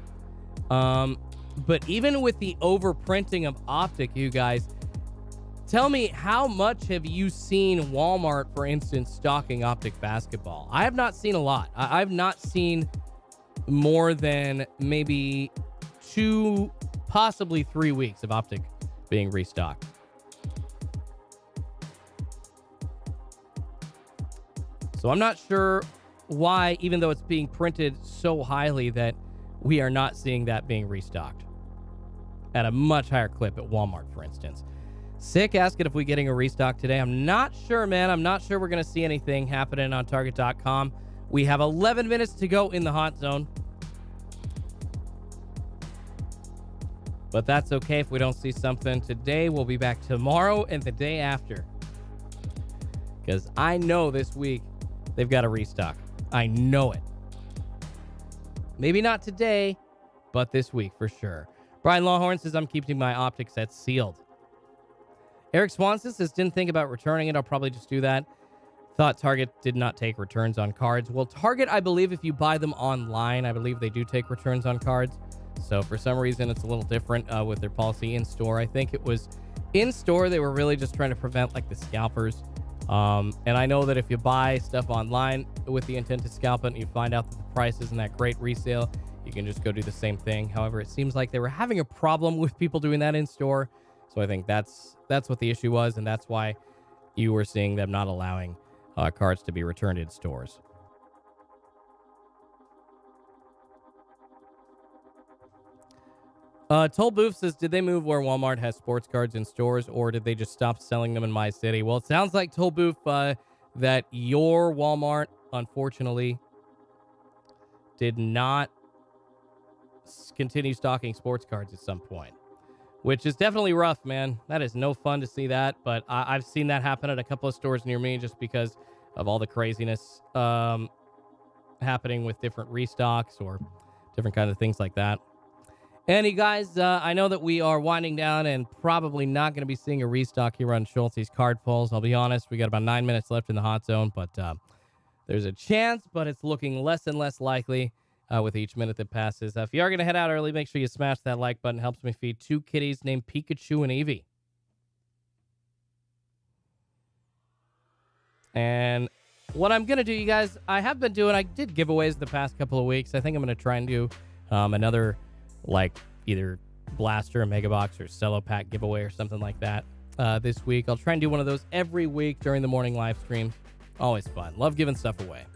But even with the overprinting of optic, you guys, Tell me, how much have you seen Walmart, for instance, stocking Optic basketball? I have not seen a lot. I've not seen more than maybe 2, possibly 3 weeks of Optic being restocked. So I'm not sure why, even though it's being printed so highly, that we are not seeing that being restocked at a much higher clip at Walmart, for instance. Sick asking if we're getting a restock today. I'm not sure, man. I'm not sure we're going to see anything happening on Target.com. We have 11 minutes to go in the hot zone. But that's okay if we don't see something today. We'll be back tomorrow and the day after. Because I know this week they've got a restock. I know it. Maybe not today, but this week for sure. Brian Lawhorn says, I'm keeping my Optic sets sealed. Eric Swanson says, didn't think about returning it. I'll probably just do that. Thought Target did not take returns on cards. Well, Target, I believe if you buy them online, I believe they do take returns on cards. So for some reason, it's a little different with their policy in-store. I think it was in-store. They were really just trying to prevent like the scalpers. And I know that if you buy stuff online with the intent to scalp it and you find out that the price isn't that great resale, you can just go do the same thing. However, it seems like they were having a problem with people doing that in-store. So I think that's what the issue was, and that's why you were seeing them not allowing cards to be returned in stores. Toll Booth says, did they move where Walmart has sports cards in stores, or did they just stop selling them in my city? Well, it sounds like, Toll Booth, that your Walmart, unfortunately, did not continue stocking sports cards at some point, which is definitely rough, man. That is no fun to see that, but I've seen that happen at a couple of stores near me just because of all the craziness happening with different restocks or different kinds of things like that. And you guys, I know that we are winding down and probably not going to be seeing a restock here on Schultzy's card pulls. I'll be honest, we got about 9 minutes left in the hot zone, but there's a chance, but it's looking less and less likely with each minute that passes. If you are going to head out early, make sure you smash that like button. It helps me feed 2 kitties named Pikachu and Eevee. And what I'm going to do, you guys, I did giveaways the past couple of weeks. I think I'm going to try and do another, like, either Blaster, or Mega Box, or Cello Pack giveaway or something like that this week. I'll try and do one of those every week during the morning live streams. Always fun. Love giving stuff away.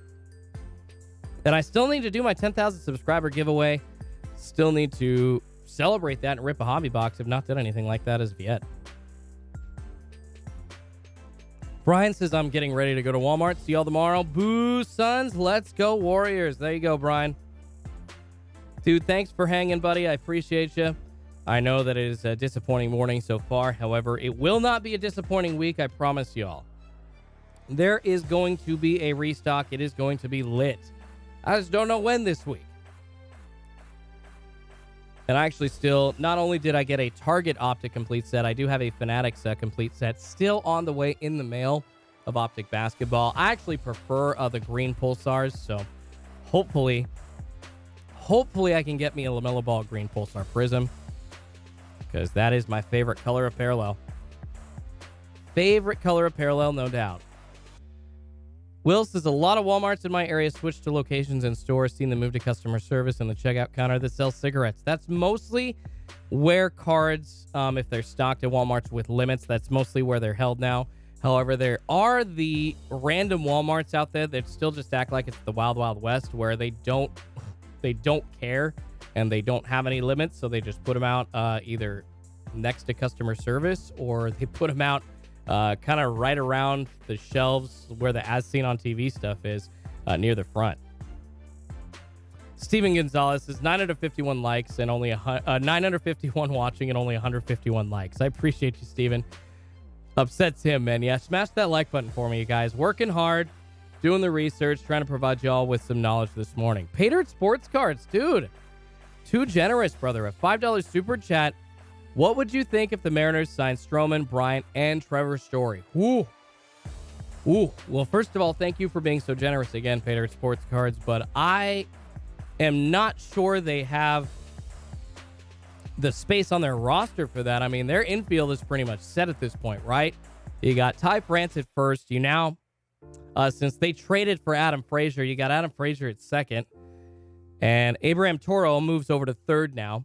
And I still need to do my 10,000 subscriber giveaway. Still need to celebrate that and rip a hobby box. I've not done anything like that as of yet. Brian says, I'm getting ready to go to Walmart. See y'all tomorrow. Boo, Suns. Let's go, Warriors. There you go, Brian. Dude, thanks for hanging, buddy. I appreciate you. I know that it is a disappointing morning so far. However, it will not be a disappointing week. I promise y'all. There is going to be a restock. It is going to be lit. I just don't know when this week. And I actually still, not only did I get a Target Optic complete set, I do have a Fanatics complete set still on the way in the mail of Optic basketball. I actually prefer the green Pulsars, so hopefully I can get me a LaMelo Ball green Pulsar Prism, because that is my favorite color of parallel. Favorite color of parallel, no doubt. Will says, a lot of Walmarts in my area switched to locations and stores, seen the move to customer service and the checkout counter that sells cigarettes. That's mostly where cards, if they're stocked at Walmarts with limits, that's mostly where they're held now. However, there are the random Walmarts out there that still just act like it's the Wild Wild West, where they don't care and they don't have any limits, so they just put them out either next to customer service, or they put them out kind of right around the shelves where the as seen on TV stuff is, near the front. Steven Gonzalez says 951 likes and only 951 watching and only 151 likes. I appreciate you, Steven. Upsets him, man. Yeah, smash that like button for me, you guys. Working hard, doing the research, trying to provide y'all with some knowledge this morning. Patriot Sports Cards, dude. Too generous, brother. A $5 super chat. What would you think if the Mariners signed Stroman, Bryant, and Trevor Story? Ooh. Well, first of all, thank you for being so generous again, Patriot Sports Cards, but I am not sure they have the space on their roster for that. I mean, their infield is pretty much set at this point, right? You got Ty France at first. You now, since they traded for Adam Frazier, you got Adam Frazier at second. And Abraham Toro moves over to third now.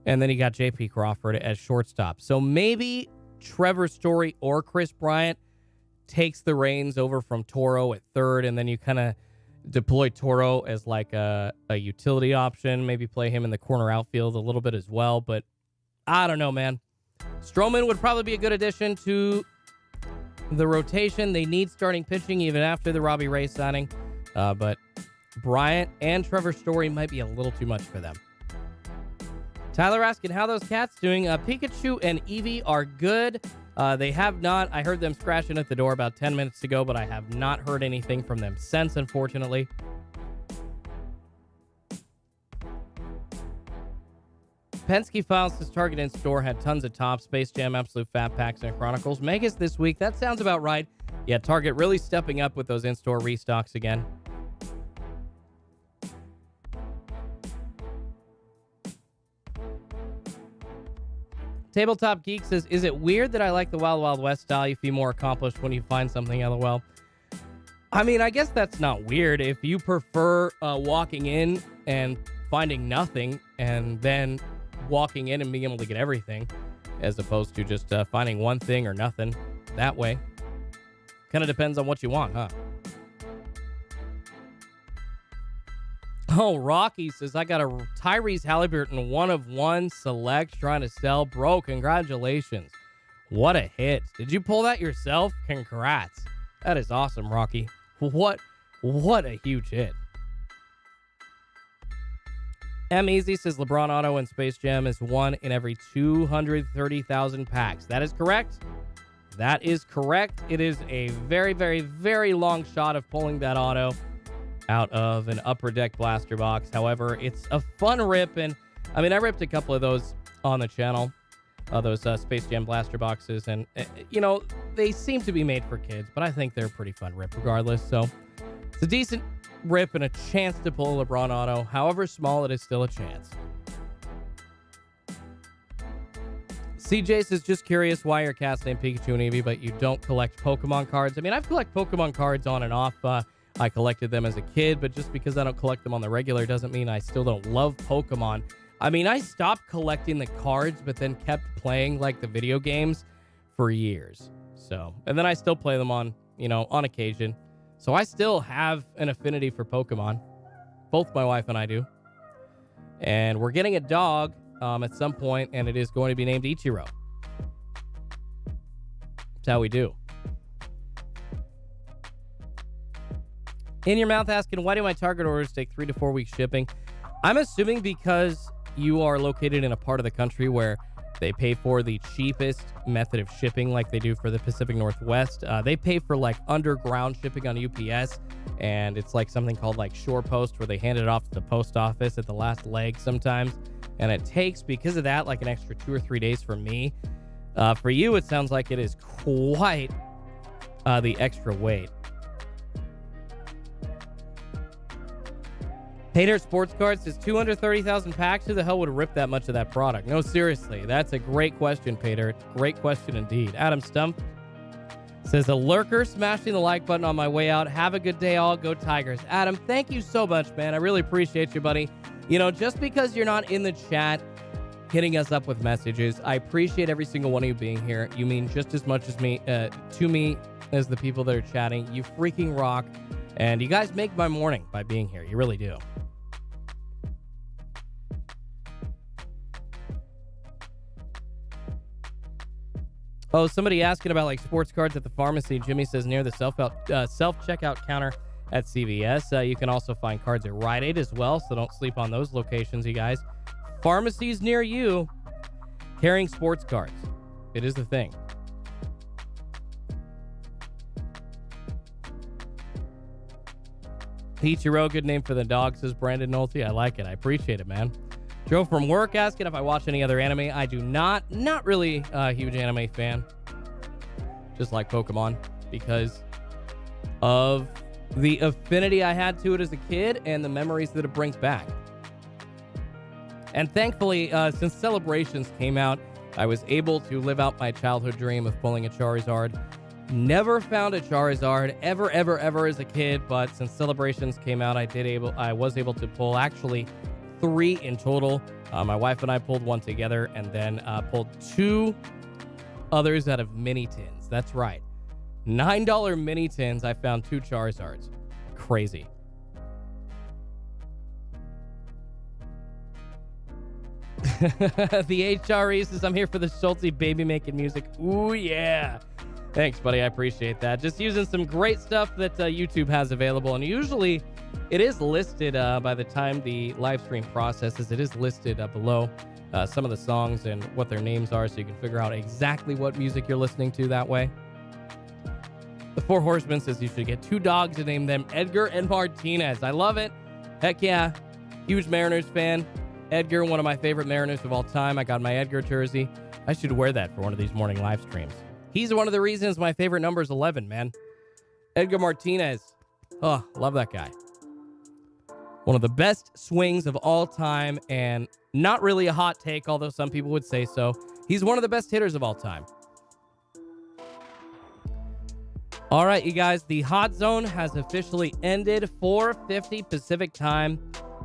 And then you got J.P. Crawford as shortstop. So maybe Trevor Story or Chris Bryant takes the reins over from Toro at third, and then you kind of deploy Toro as like a utility option. Maybe play him in the corner outfield a little bit as well. But I don't know, man. Stroman would probably be a good addition to the rotation. They need starting pitching even after the Robbie Ray signing. But Bryant and Trevor Story might be a little too much for them. Tyler asking how those cats doing. Pikachu and Eevee are good. They have not. I heard them scratching at the door about 10 minutes ago, but I have not heard anything from them since, unfortunately. Penske Files says Target in store had tons of top Space Jam, Absolute Fat Packs, and Chronicles. Megas this week. That sounds about right. Yeah, Target really stepping up with those in-store restocks again. Tabletop Geek says, is it weird that I like the Wild Wild West style? You feel more accomplished when you find something, LOL. I mean, I guess that's not weird. If you prefer walking in and finding nothing and then walking in and being able to get everything as opposed to just finding one thing or nothing that way. Kind of depends on what you want, huh? Oh, Rocky says, I got a Tyrese Halliburton 1-of-1 select trying to sell. Bro, congratulations. What a hit. Did you pull that yourself? Congrats. That is awesome, Rocky. What a huge hit. M. Easy says LeBron Auto in Space Jam is one in every 230,000 packs. That is correct. That is correct. It is a very, very, very long shot of pulling that auto out of an upper deck blaster box. However, it's a fun rip, and I mean, I ripped a couple of those on the channel, those Space Jam blaster boxes, and you know, they seem to be made for kids, but I think they're a pretty fun rip regardless. So it's a decent rip and a chance to pull a LeBron auto. However small, it is still a chance. CJ says, just curious why your cat's named Pikachu and Eevee, but you don't collect Pokemon cards. I mean, I've collected Pokemon cards on and off. I collected them as a kid, but just because I don't collect them on the regular doesn't mean I still don't love Pokemon. I mean, I stopped collecting the cards, but then kept playing like the video games for years. So, and then I still play them on, you know, on occasion. So I still have an affinity for Pokemon. Both my wife and I do. And we're getting a dog at some point, and it is going to be named Ichiro. That's how we do. In Your Mouth asking, why do my Target orders take 3 to 4 weeks shipping? I'm assuming because you are located in a part of the country where they pay for the cheapest method of shipping like they do for the Pacific Northwest. They pay for like underground shipping on UPS, and it's like something called like Shore Post where they hand it off to the post office at the last leg sometimes. And it takes, because of that, like an extra 2 or 3 days for me. For you, it sounds like it is quite the extra wait. Hater Sports Cards says 230,000 packs. Who the hell would rip that much of that product? No, seriously. That's a great question, Pater. Great question indeed. Adam Stump says, a lurker smashing the like button on my way out. Have a good day, all. Go Tigers. Adam, thank you so much, man. I really appreciate you, buddy. You know, just because you're not in the chat hitting us up with messages, I appreciate every single one of you being here. You mean just as much as to me as the people that are chatting. You freaking rock. And you guys make my morning by being here. You really do. Oh, somebody asking about like sports cards at the pharmacy. Jimmy says near the self-checkout counter at CVS. You can also find cards at Rite Aid as well, so don't sleep on those locations, you guys. Pharmacies near you carrying sports cards. It is the thing. Ichiro, good name for the dog, says Brandon Nolte. I like it. I appreciate it, man. Joe from work asking if I watch any other anime. I do not. Not really a huge anime fan. Just like Pokemon because of the affinity I had to it as a kid and the memories that it brings back. And thankfully, since Celebrations came out, I was able to live out my childhood dream of pulling a Charizard. Never found a Charizard ever as a kid, but since Celebrations came out, I was able to pull actually 3 in total. My wife and I pulled one together, and then pulled 2 others out of mini tins. That's right. $9 mini tins. I found 2 Charizards. Crazy. The HRE says, I'm here for the Schultzy baby making music. Ooh, yeah. Thanks, buddy. I appreciate that. Just using some great stuff that YouTube has available. And usually it is listed by the time the live stream processes. It is listed below some of the songs and what their names are, so you can figure out exactly what music you're listening to that way. The Four Horsemen says you should get 2 dogs and name them Edgar and Martinez. I love it. Heck yeah. Huge Mariners fan. Edgar, one of my favorite Mariners of all time. I got my Edgar jersey. I should wear that for one of these morning live streams. He's one of the reasons my favorite number is 11, man. Edgar Martinez. Oh, love that guy. One of the best swings of all time, and not really a hot take, although some people would say so. He's one of the best hitters of all time. All right, you guys, the hot zone has officially ended. 4:50 Pacific time,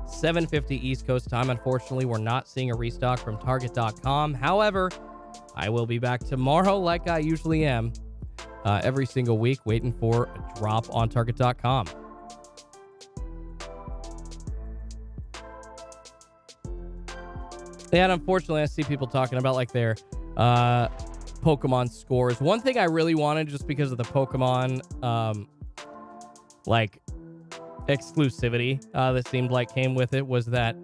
7:50 East Coast time. Unfortunately, we're not seeing a restock from Target.com. However, I will be back tomorrow like I usually am every single week, waiting for a drop on Target.com. And unfortunately, I see people talking about like their Pokemon scores. One thing I really wanted, just because of the Pokemon like exclusivity that seemed like came with it, was that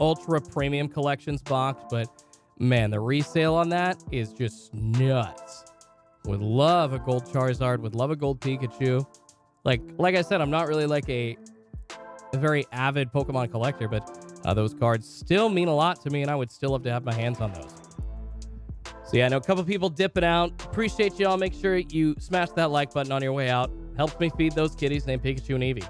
Ultra Premium Collections box. But man, the resale on that is just nuts. Would love a gold Charizard, would love a gold Pikachu. Like I said, I'm not really like a very avid Pokemon collector, but those cards still mean a lot to me, and I would still love to have my hands on those. So yeah, I know a couple people dipping out. Appreciate y'all. Make sure you smash that like button on your way out. Helps me feed those kitties named Pikachu and Eevee.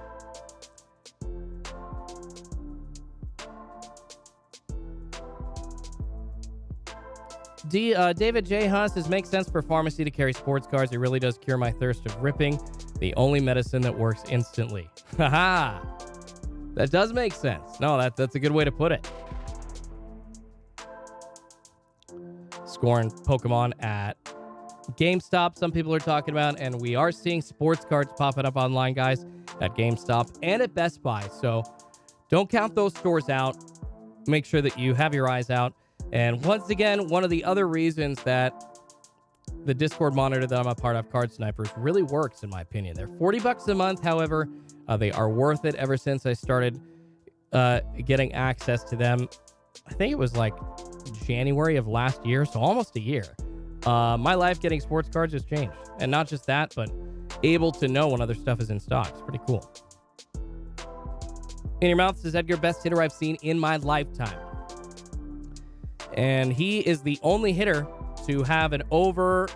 David J. Huss says, makes sense for pharmacy to carry sports cards. It really does cure my thirst of ripping. The only medicine that works instantly. Haha. That does make sense. No, that's a good way to put it. Scoring Pokemon at GameStop, some people are talking about, and we are seeing sports cards popping up online, guys, at GameStop and at Best Buy. So don't count those stores out. Make sure that you have your eyes out. And once again, one of the other reasons that the Discord monitor that I'm a part of, Card Snipers, really works, in my opinion. They're $40 a month. However, they are worth it. Ever since I started getting access to them, I think it was like January of last year, so almost a year. My life getting sports cards has changed. And not just that, but able to know when other stuff is in stock. It's pretty cool. In Your Mouth says, Edgar, best hitter I've seen in my lifetime. And he is the only hitter to have an over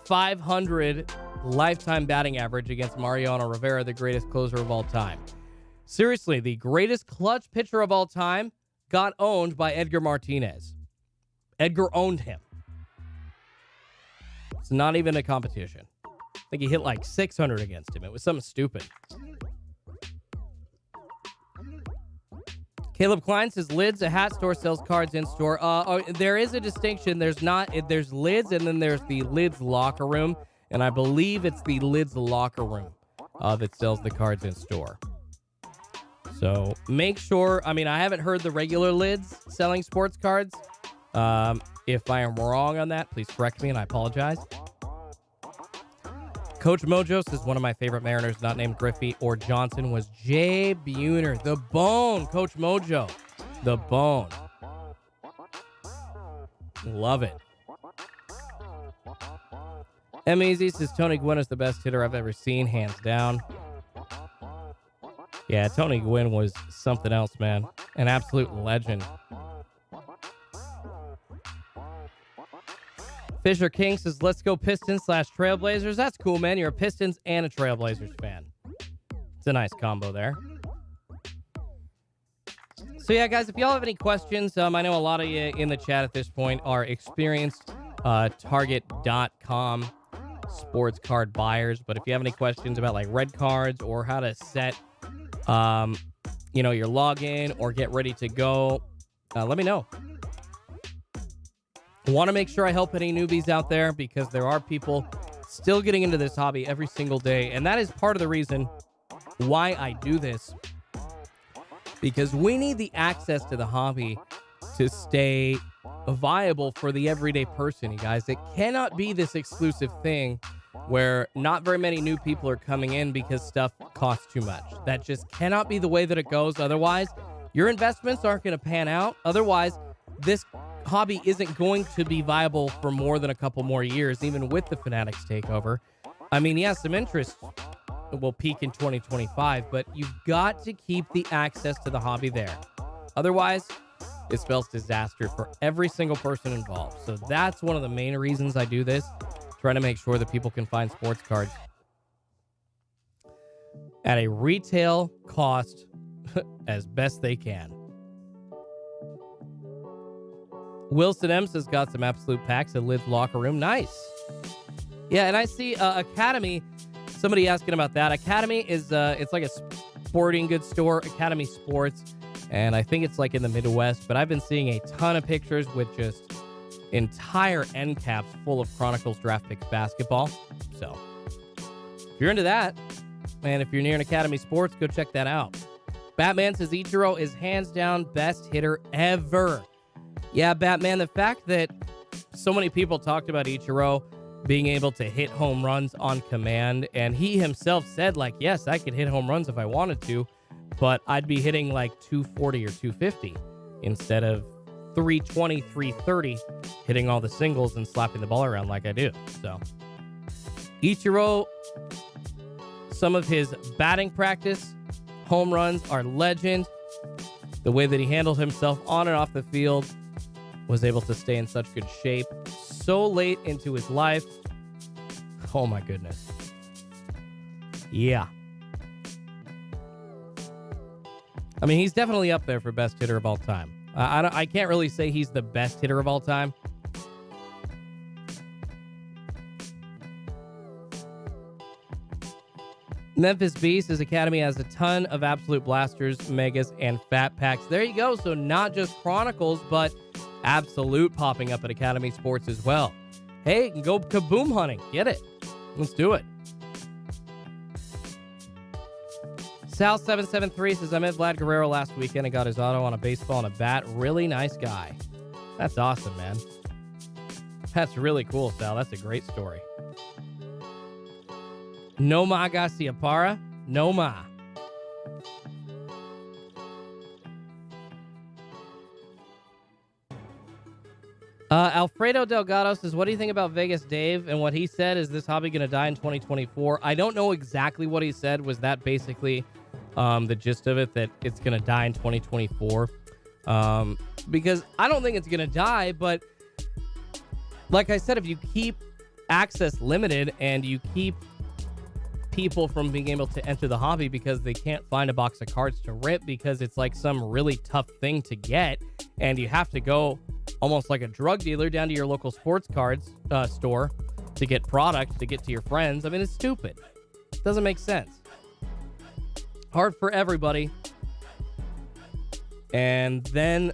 500 lifetime batting average against Mariano Rivera, the greatest closer of all time. Seriously, the greatest clutch pitcher of all time got owned by Edgar Martinez. Edgar owned him. It's not even a competition. I think he hit like 600 against him. It was something stupid. Caleb Klein says, Lids, a hat store, sells cards in store. There is a distinction. There's Lids, and then there's the Lids locker room. And I believe it's the Lids locker room that sells the cards in store. So make sure, I haven't heard the regular Lids selling sports cards. If I am wrong on that, please correct me, and I apologize. Coach Mojo says, one of my favorite Mariners, not named Griffey or Johnson, was Jay Buhner. The Bone, Coach Mojo. The Bone. Love it. M-Easy says, Tony Gwynn is the best hitter I've ever seen, hands down. Yeah, Tony Gwynn was something else, man. An absolute legend. Fisher King says, let's go Pistons / Trailblazers. That's cool, man. You're a Pistons and a Trailblazers fan. It's a nice combo there. So yeah, guys, if y'all have any questions, I know a lot of you in the chat at this point are experienced Target.com sports card buyers. But if you have any questions about like red cards or how to set, your login or get ready to go, let me know. Want to make sure I help any newbies out there because there are people still getting into this hobby every single day. And that is part of the reason why I do this, because we need the access to the hobby to stay viable for the everyday person, you guys. It cannot be this exclusive thing where not very many new people are coming in because stuff costs too much. That just cannot be the way that it goes. Otherwise, your investments aren't going to pan out. Otherwise, this hobby isn't going to be viable for more than a couple more years, even with the Fanatics takeover. I mean, yeah, some interest will peak in 2025, but you've got to keep the access to the hobby there. Otherwise, it spells disaster for every single person involved. So that's one of the main reasons I do this, trying to make sure that people can find sports cards at a retail cost as best they can. Wilson M says got some absolute packs at Live Locker Room. Nice. Yeah, and I see Academy. Somebody asking about that. Academy is it's like a sporting goods store, Academy Sports, and I think it's like in the Midwest. But I've been seeing a ton of pictures with just entire end caps full of Chronicles Draft Picks basketball. So if you're into that, and if you're near an Academy Sports, go check that out. Batman says Ichiro is hands down best hitter ever. Yeah, Batman, the fact that so many people talked about Ichiro being able to hit home runs on command, and he himself said, like, yes, I could hit home runs if I wanted to, but I'd be hitting like 240 or 250 instead of 320, 330, hitting all the singles and slapping the ball around like I do. So, Ichiro, some of his batting practice, home runs are legend. The way that he handled himself on and off the field, was able to stay in such good shape so late into his life. Oh my goodness. Yeah. I mean, he's definitely up there for best hitter of all time. I can't really say he's the best hitter of all time. Memphis Beast, his Academy has a ton of absolute blasters, megas, and fat packs. There you go. So not just Chronicles, but absolute popping up at Academy Sports as well. Hey, you can go kaboom hunting. Get it. Let's do it. Sal773 says, I met Vlad Guerrero last weekend and got his auto on a baseball and a bat. Really nice guy. That's awesome, man. That's really cool, Sal. That's a great story. No ma Garcia Para. No ma. Alfredo Delgado says, what do you think about Vegas Dave? And what he said, is this hobby going to die in 2024? I don't know exactly what he said. Was that basically the gist of it, that it's going to die in 2024? Because I don't think it's going to die, but like I said, if you keep access limited and you keep people from being able to enter the hobby because they can't find a box of cards to rip because it's like some really tough thing to get, and you have to go almost like a drug dealer down to your local sports cards store to get product to get to your friends. I mean, it's stupid. It doesn't make sense. Hard for everybody. And then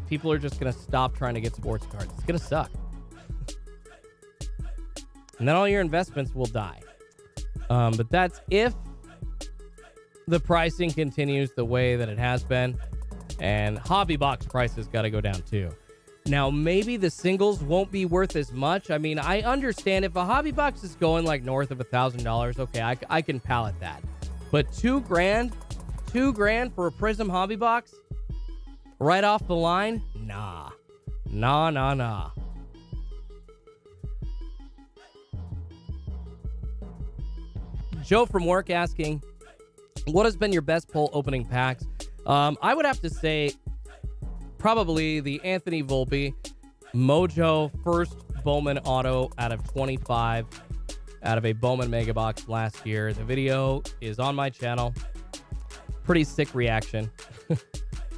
people are just going to stop trying to get sports cards. It's going to suck. And then all your investments will die. But that's if the pricing continues the way that it has been. And hobby box prices got to go down too. Now, maybe the singles won't be worth as much. I mean, I understand if a hobby box is going like north of $1,000, okay, I can pallet that. But $2,000 for a Prism hobby box right off the line? Nah. Joe from work asking, what has been your best pull opening packs? I would have to say probably the Anthony Volpe Mojo first Bowman auto out of 25 out of a Bowman Mega Box last year. The video is on my channel. Pretty sick reaction.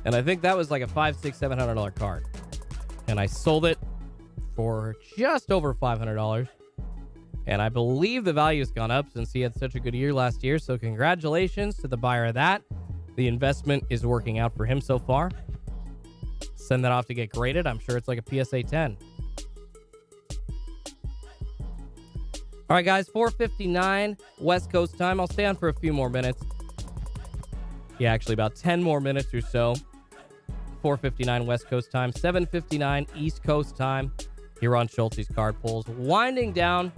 And I think that was like a $500, $600, $700 card. And I sold it for just over $500. And I believe the value has gone up since he had such a good year last year. So congratulations to the buyer of that. The investment is working out for him so far. Send that off to get graded. I'm sure it's like a PSA 10. All right, guys, 4:59 West Coast time. I'll stay on for a few more minutes. Yeah, actually about 10 more minutes or so. 4:59 West Coast time, 7:59 East Coast time here on Schultzy's Card Pulls. Winding down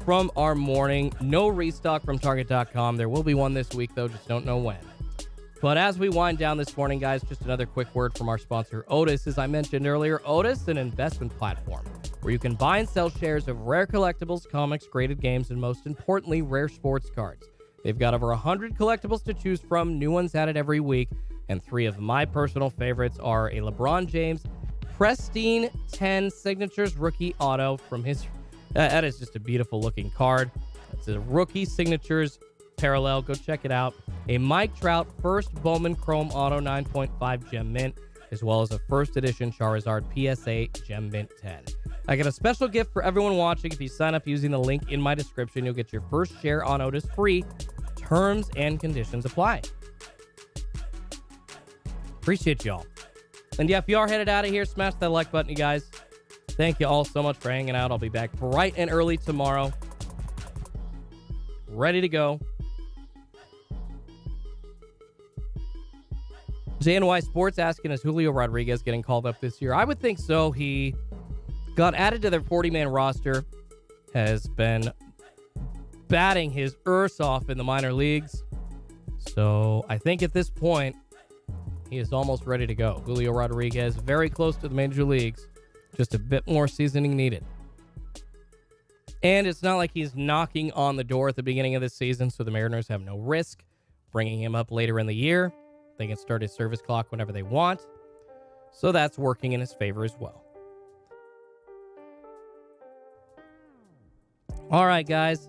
from our morning. No restock from Target.com. There will be one this week, though. Just don't know when. But as we wind down this morning, guys, just another quick word from our sponsor, Otis. As I mentioned earlier, Otis, an investment platform where you can buy and sell shares of rare collectibles, comics, graded games, and most importantly, rare sports cards. They've got over 100 collectibles to choose from, new ones added every week, and 3 of my personal favorites are a LeBron James Pristine 10 Signatures Rookie Auto from his... that is just a beautiful looking card. It's a Rookie Signatures Parallel. Go check it out. A Mike Trout First Bowman Chrome Auto 9.5 Gem Mint, as well as a first edition Charizard PSA Gem Mint 10. I got a special gift for everyone watching. If you sign up using the link in my description, you'll get your first share on Otis free. Terms and conditions apply. Appreciate y'all. And yeah, if you are headed out of here, smash that like button, you guys. Thank you all so much for hanging out. I'll be back bright and early tomorrow. Ready to go. JNY Sports asking, is Julio Rodriguez getting called up this year? I would think so. He got added to their 40-man roster, has been batting his earth off in the minor leagues. So I think at this point, he is almost ready to go. Julio Rodriguez, very close to the major leagues. Just a bit more seasoning needed. And it's not like he's knocking on the door at the beginning of this season, so the Mariners have no risk bringing him up later in the year. They can start his service clock whenever they want. So that's working in his favor as well. All right, guys.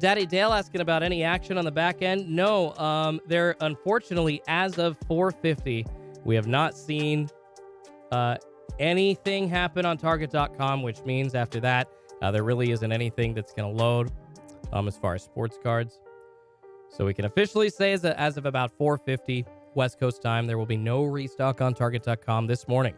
Daddy Dale asking about any action on the back end. No, there, unfortunately, as of 4:50, we have not seen anything happen on Target.com, which means after that, there really isn't anything that's going to load as far as sports cards. So we can officially say as of about 4:50 West Coast time, there will be no restock on Target.com this morning.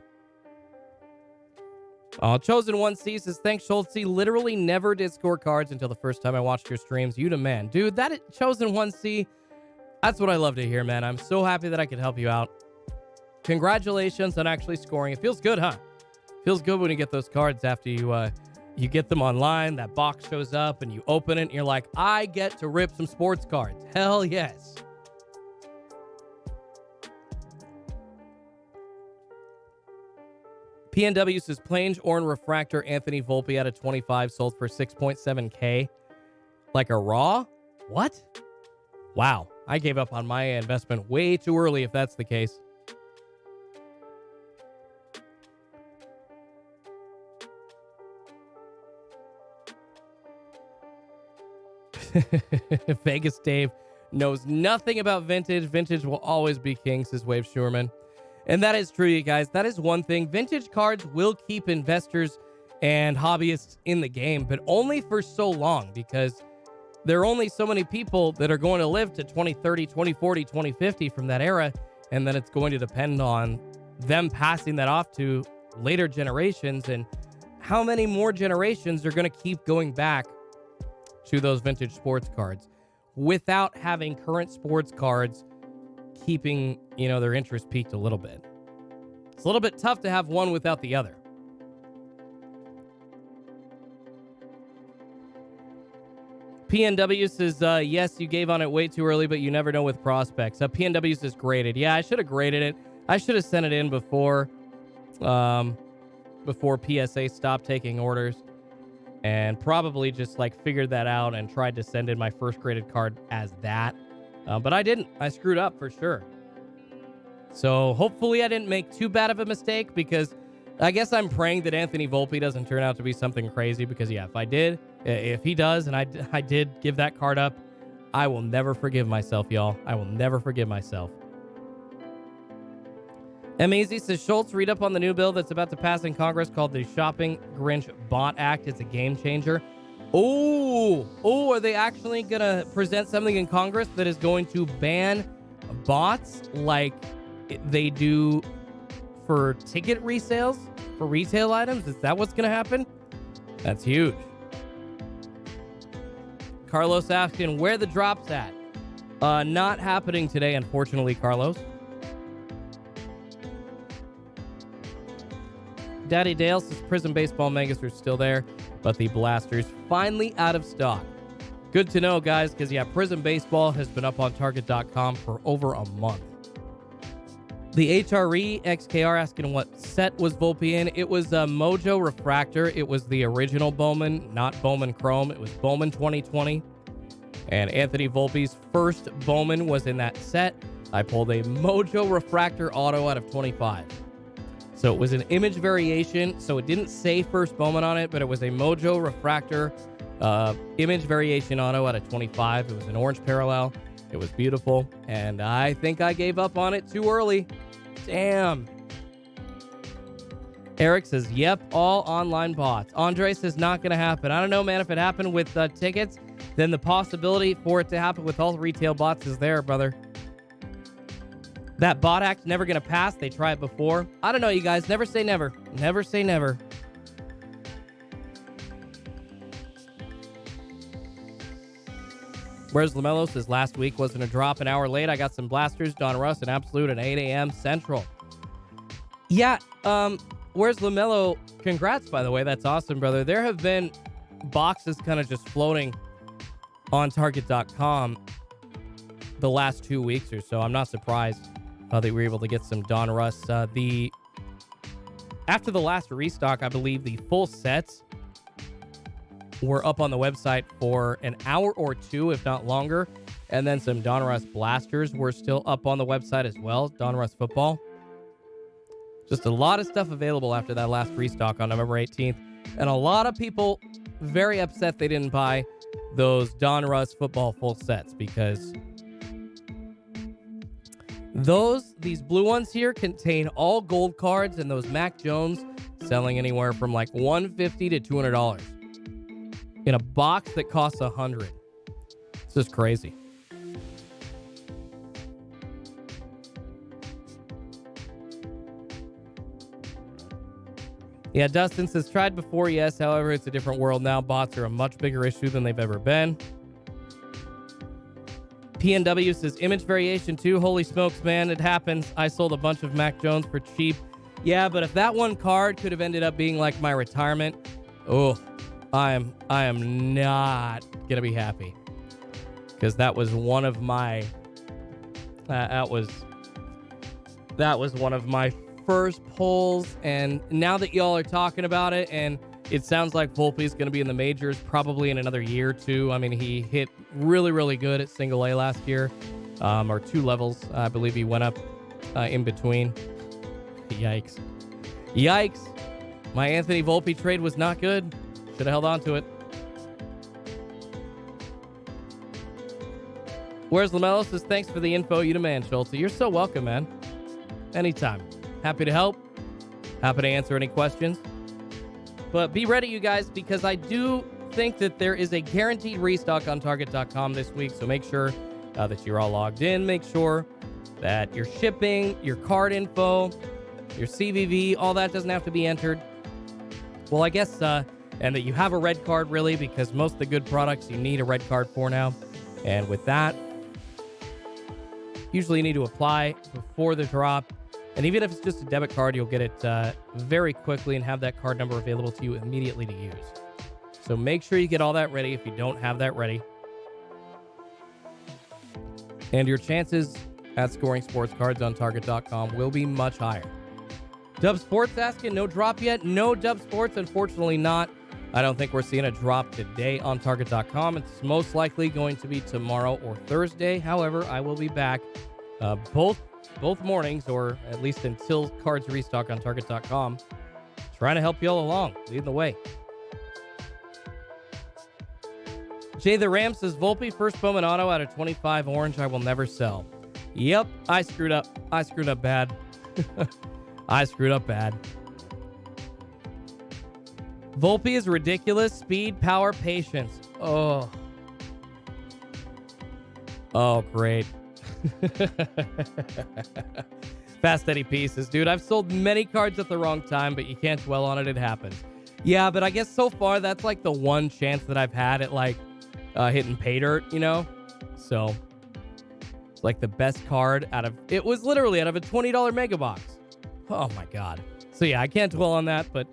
Chosen 1C says, thanks, Schultzy. Literally never did score cards until the first time I watched your streams. You the man. Dude, Chosen 1C, that's what I love to hear, man. I'm so happy that I could help you out. Congratulations on actually scoring. It feels good, huh? Feels good when you get those cards after you get them online, that box shows up, and you open it, and you're like, I get to rip some sports cards. Hell yes. PNW says, Plains Orange Refractor Anthony Volpe out of 25 sold for $6.7K. Like a raw? What? Wow. I gave up on my investment way too early if that's the case. Vegas Dave knows nothing about vintage. Vintage will always be king, says Wave Schuerman. And that is true, you guys. That is one thing. Vintage cards will keep investors and hobbyists in the game, but only for so long, because there are only so many people that are going to live to 2030, 2040, 2050 from that era, and then it's going to depend on them passing that off to later generations, and how many more generations are going to keep going back to those vintage sports cards without having current sports cards keeping, their interest peaked a little bit. It's a little bit tough to have one without the other. PNW says, yes, you gave on it way too early, but you never know with prospects. PNW says graded. Yeah, I should have graded it. I should have sent it in before PSA stopped taking orders, and probably just figured that out and tried to send in my first graded card as that. But I didn't. I screwed up for sure. So hopefully I didn't make too bad of a mistake, because I guess I'm praying that Anthony Volpe doesn't turn out to be something crazy, because yeah, if he does and I did give that card up, I will never forgive myself, y'all. I will never forgive myself. MAZ says, Schultz, read up on the new bill that's about to pass in Congress called the Shopping Grinch Bot Act. It's a game changer. Oh, are they actually going to present something in Congress that is going to ban bots like they do for ticket resales for retail items? Is that what's going to happen? That's huge. Carlos asking where the drop's at. Not happening today, unfortunately, Carlos. Daddy Dale says Prism Baseball Megas are still there, but the blasters finally out of stock. Good to know, guys, because yeah, Prism Baseball has been up on Target.com for over a month. The HRE XKR asking what set was Volpe in. It was a Mojo Refractor. It was the original Bowman, not Bowman Chrome. It was Bowman 2020. And Anthony Volpe's first Bowman was in that set. I pulled a Mojo Refractor Auto out of 25. So it was an image variation. So it didn't say first Bowman on it, but it was a Mojo Refractor image variation auto out of 25. It was an orange parallel. It was beautiful. And I think I gave up on it too early. Damn. Eric says, yep, all online bots. Andre says, not going to happen. I don't know, man. If it happened with tickets, then the possibility for it to happen with all retail bots is there, brother. That bot act's never going to pass. They tried it before. I don't know, you guys. Never say never. Never say never. Where's LaMelo says, last week wasn't a drop. An hour late. I got some blasters, Don Russ, and Absolute at 8 a.m. Central. Yeah, where's LaMelo? Congrats, by the way. That's awesome, brother. There have been boxes kind of just floating on Target.com the last 2 weeks or so. I'm not surprised that we were able to get some Don Russ. After the last restock, I believe the full sets were up on the website for an hour or two, if not longer. And then some Don Russ blasters were still up on the website as well. Don Russ football. Just a lot of stuff available after that last restock on November 18th. And a lot of people very upset they didn't buy those Don Russ football full sets because these blue ones here contain all gold cards, and those Mac Jones selling anywhere from like $150 to $200 in a box that costs $100. It's just crazy. Yeah, Dustin says, tried before, yes. However, it's a different world now. Bots are a much bigger issue than they've ever been. PNW says, image variation too. Holy smokes, man. It happens. I sold a bunch of Mac Jones for cheap. Yeah, but if that one card could have ended up being like my retirement, I am not going to be happy. Because that was one of my... that was one of my first polls, and now that y'all are talking about it, and it sounds like Volpe is going to be in the majors probably in another year or two. I mean, he hit really, really good at single A last year, or 2 levels. I believe he went up in between. Yikes. My Anthony Volpe trade was not good. Should have held on to it. Where's LaMelo says, thanks for the info. You demand, Schultzy. You're so welcome, man. Anytime. Happy to help. Happy to answer any questions. But be ready, you guys, because I do think that there is a guaranteed restock on Target.com this week. So make sure that you're all logged in. Make sure that your shipping, your card info, your CVV, all that doesn't have to be entered. Well, I guess, and that you have a red card, really, because most of the good products you need a red card for now. And with that, usually you need to apply before the drop. And even if it's just a debit card, you'll get it very quickly and have that card number available to you immediately to use. So make sure you get all that ready if you don't have that ready. And your chances at scoring sports cards on Target.com will be much higher. Dub Sports asking, no drop yet? No, Dub Sports, unfortunately not. I don't think we're seeing a drop today on Target.com. It's most likely going to be tomorrow or Thursday. However, I will be back both mornings, or at least until cards restock on Target.com, trying to help you all along, leading the way. Jay the Ram says, Volpe, first Bowman auto out of 25 orange, I will never sell. Yep, I screwed up. I screwed up bad. I screwed up bad. Volpe is ridiculous. Speed, power, patience. Oh. Oh, great. Fast Eddie Pieces. Dude, I've sold many cards at the wrong time, but you can't dwell on it. It happens. Yeah, but I guess so far, that's like the one chance that I've had at like hitting pay dirt, you know? So, it's like the best card out of... It was literally out of a $20 mega box. Oh, my God. So, yeah, I can't dwell on that, but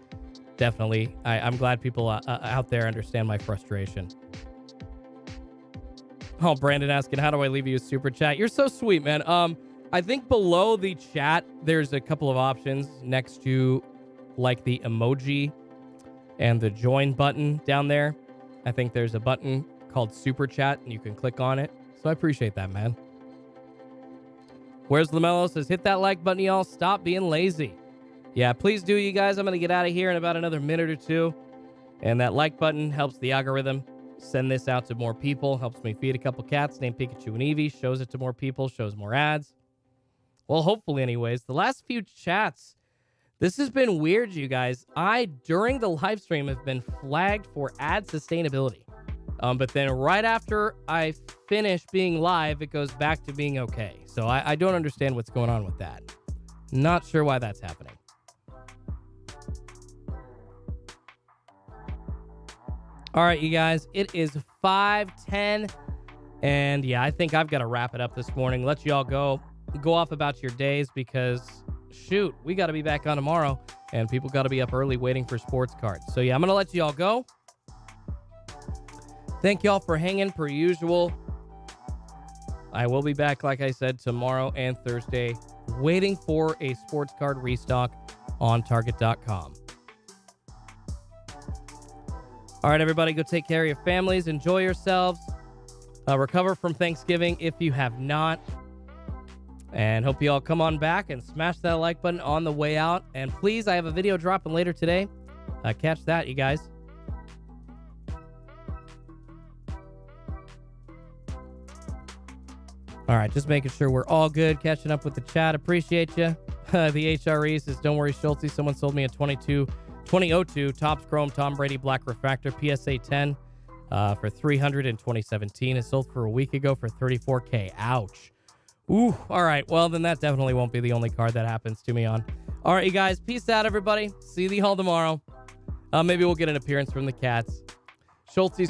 definitely, I'm glad people out there understand my frustration. Oh, Brandon asking, how do I leave you a super chat? You're so sweet, man. I think below the chat, there's a couple of options next to like the emoji and the join button down there. I think there's a button called super chat and you can click on it. So I appreciate that, man. Where's LaMelo? Says, hit that like button, y'all. Stop being lazy. Yeah, please do, you guys. I'm going to get out of here in about another minute or two. And that like button helps the algorithm send this out to more people. Helps me feed a couple cats named Pikachu and Eevee. Shows it to more people. Shows more ads. Well, hopefully, anyways. The last few chats, this has been weird, you guys. During the live stream, have been flagged for ad sustainability. But then right after I finish being live, it goes back to being okay. So I don't understand what's going on with that. Not sure why that's happening. All right, you guys, it is 5:10. And yeah, I think I've got to wrap it up this morning. Let y'all go off about your days because, shoot, we got to be back on tomorrow. And people got to be up early waiting for sports cards. So yeah, I'm going to let y'all go. Thank y'all for hanging per usual. I will be back, like I said, tomorrow and Thursday, waiting for a sports card restock on Target.com. All right, everybody, go take care of your families. Enjoy yourselves. Recover from Thanksgiving if you have not. And hope you all come on back and smash that like button on the way out. And please, I have a video dropping later today. Catch that, you guys. All right, just making sure we're all good. Catching up with the chat. Appreciate you. The HRE says, don't worry, Schultzy. Someone sold me a 2002 Topps Chrome Tom Brady Black Refractor PSA 10 for $300 in 2017. It sold for a week ago for $34K. Ouch. Ooh, all right. Well, then that definitely won't be the only card that happens to me on. All right, you guys. Peace out, everybody. See the hall tomorrow. Maybe we'll get an appearance from the cats. Schultzy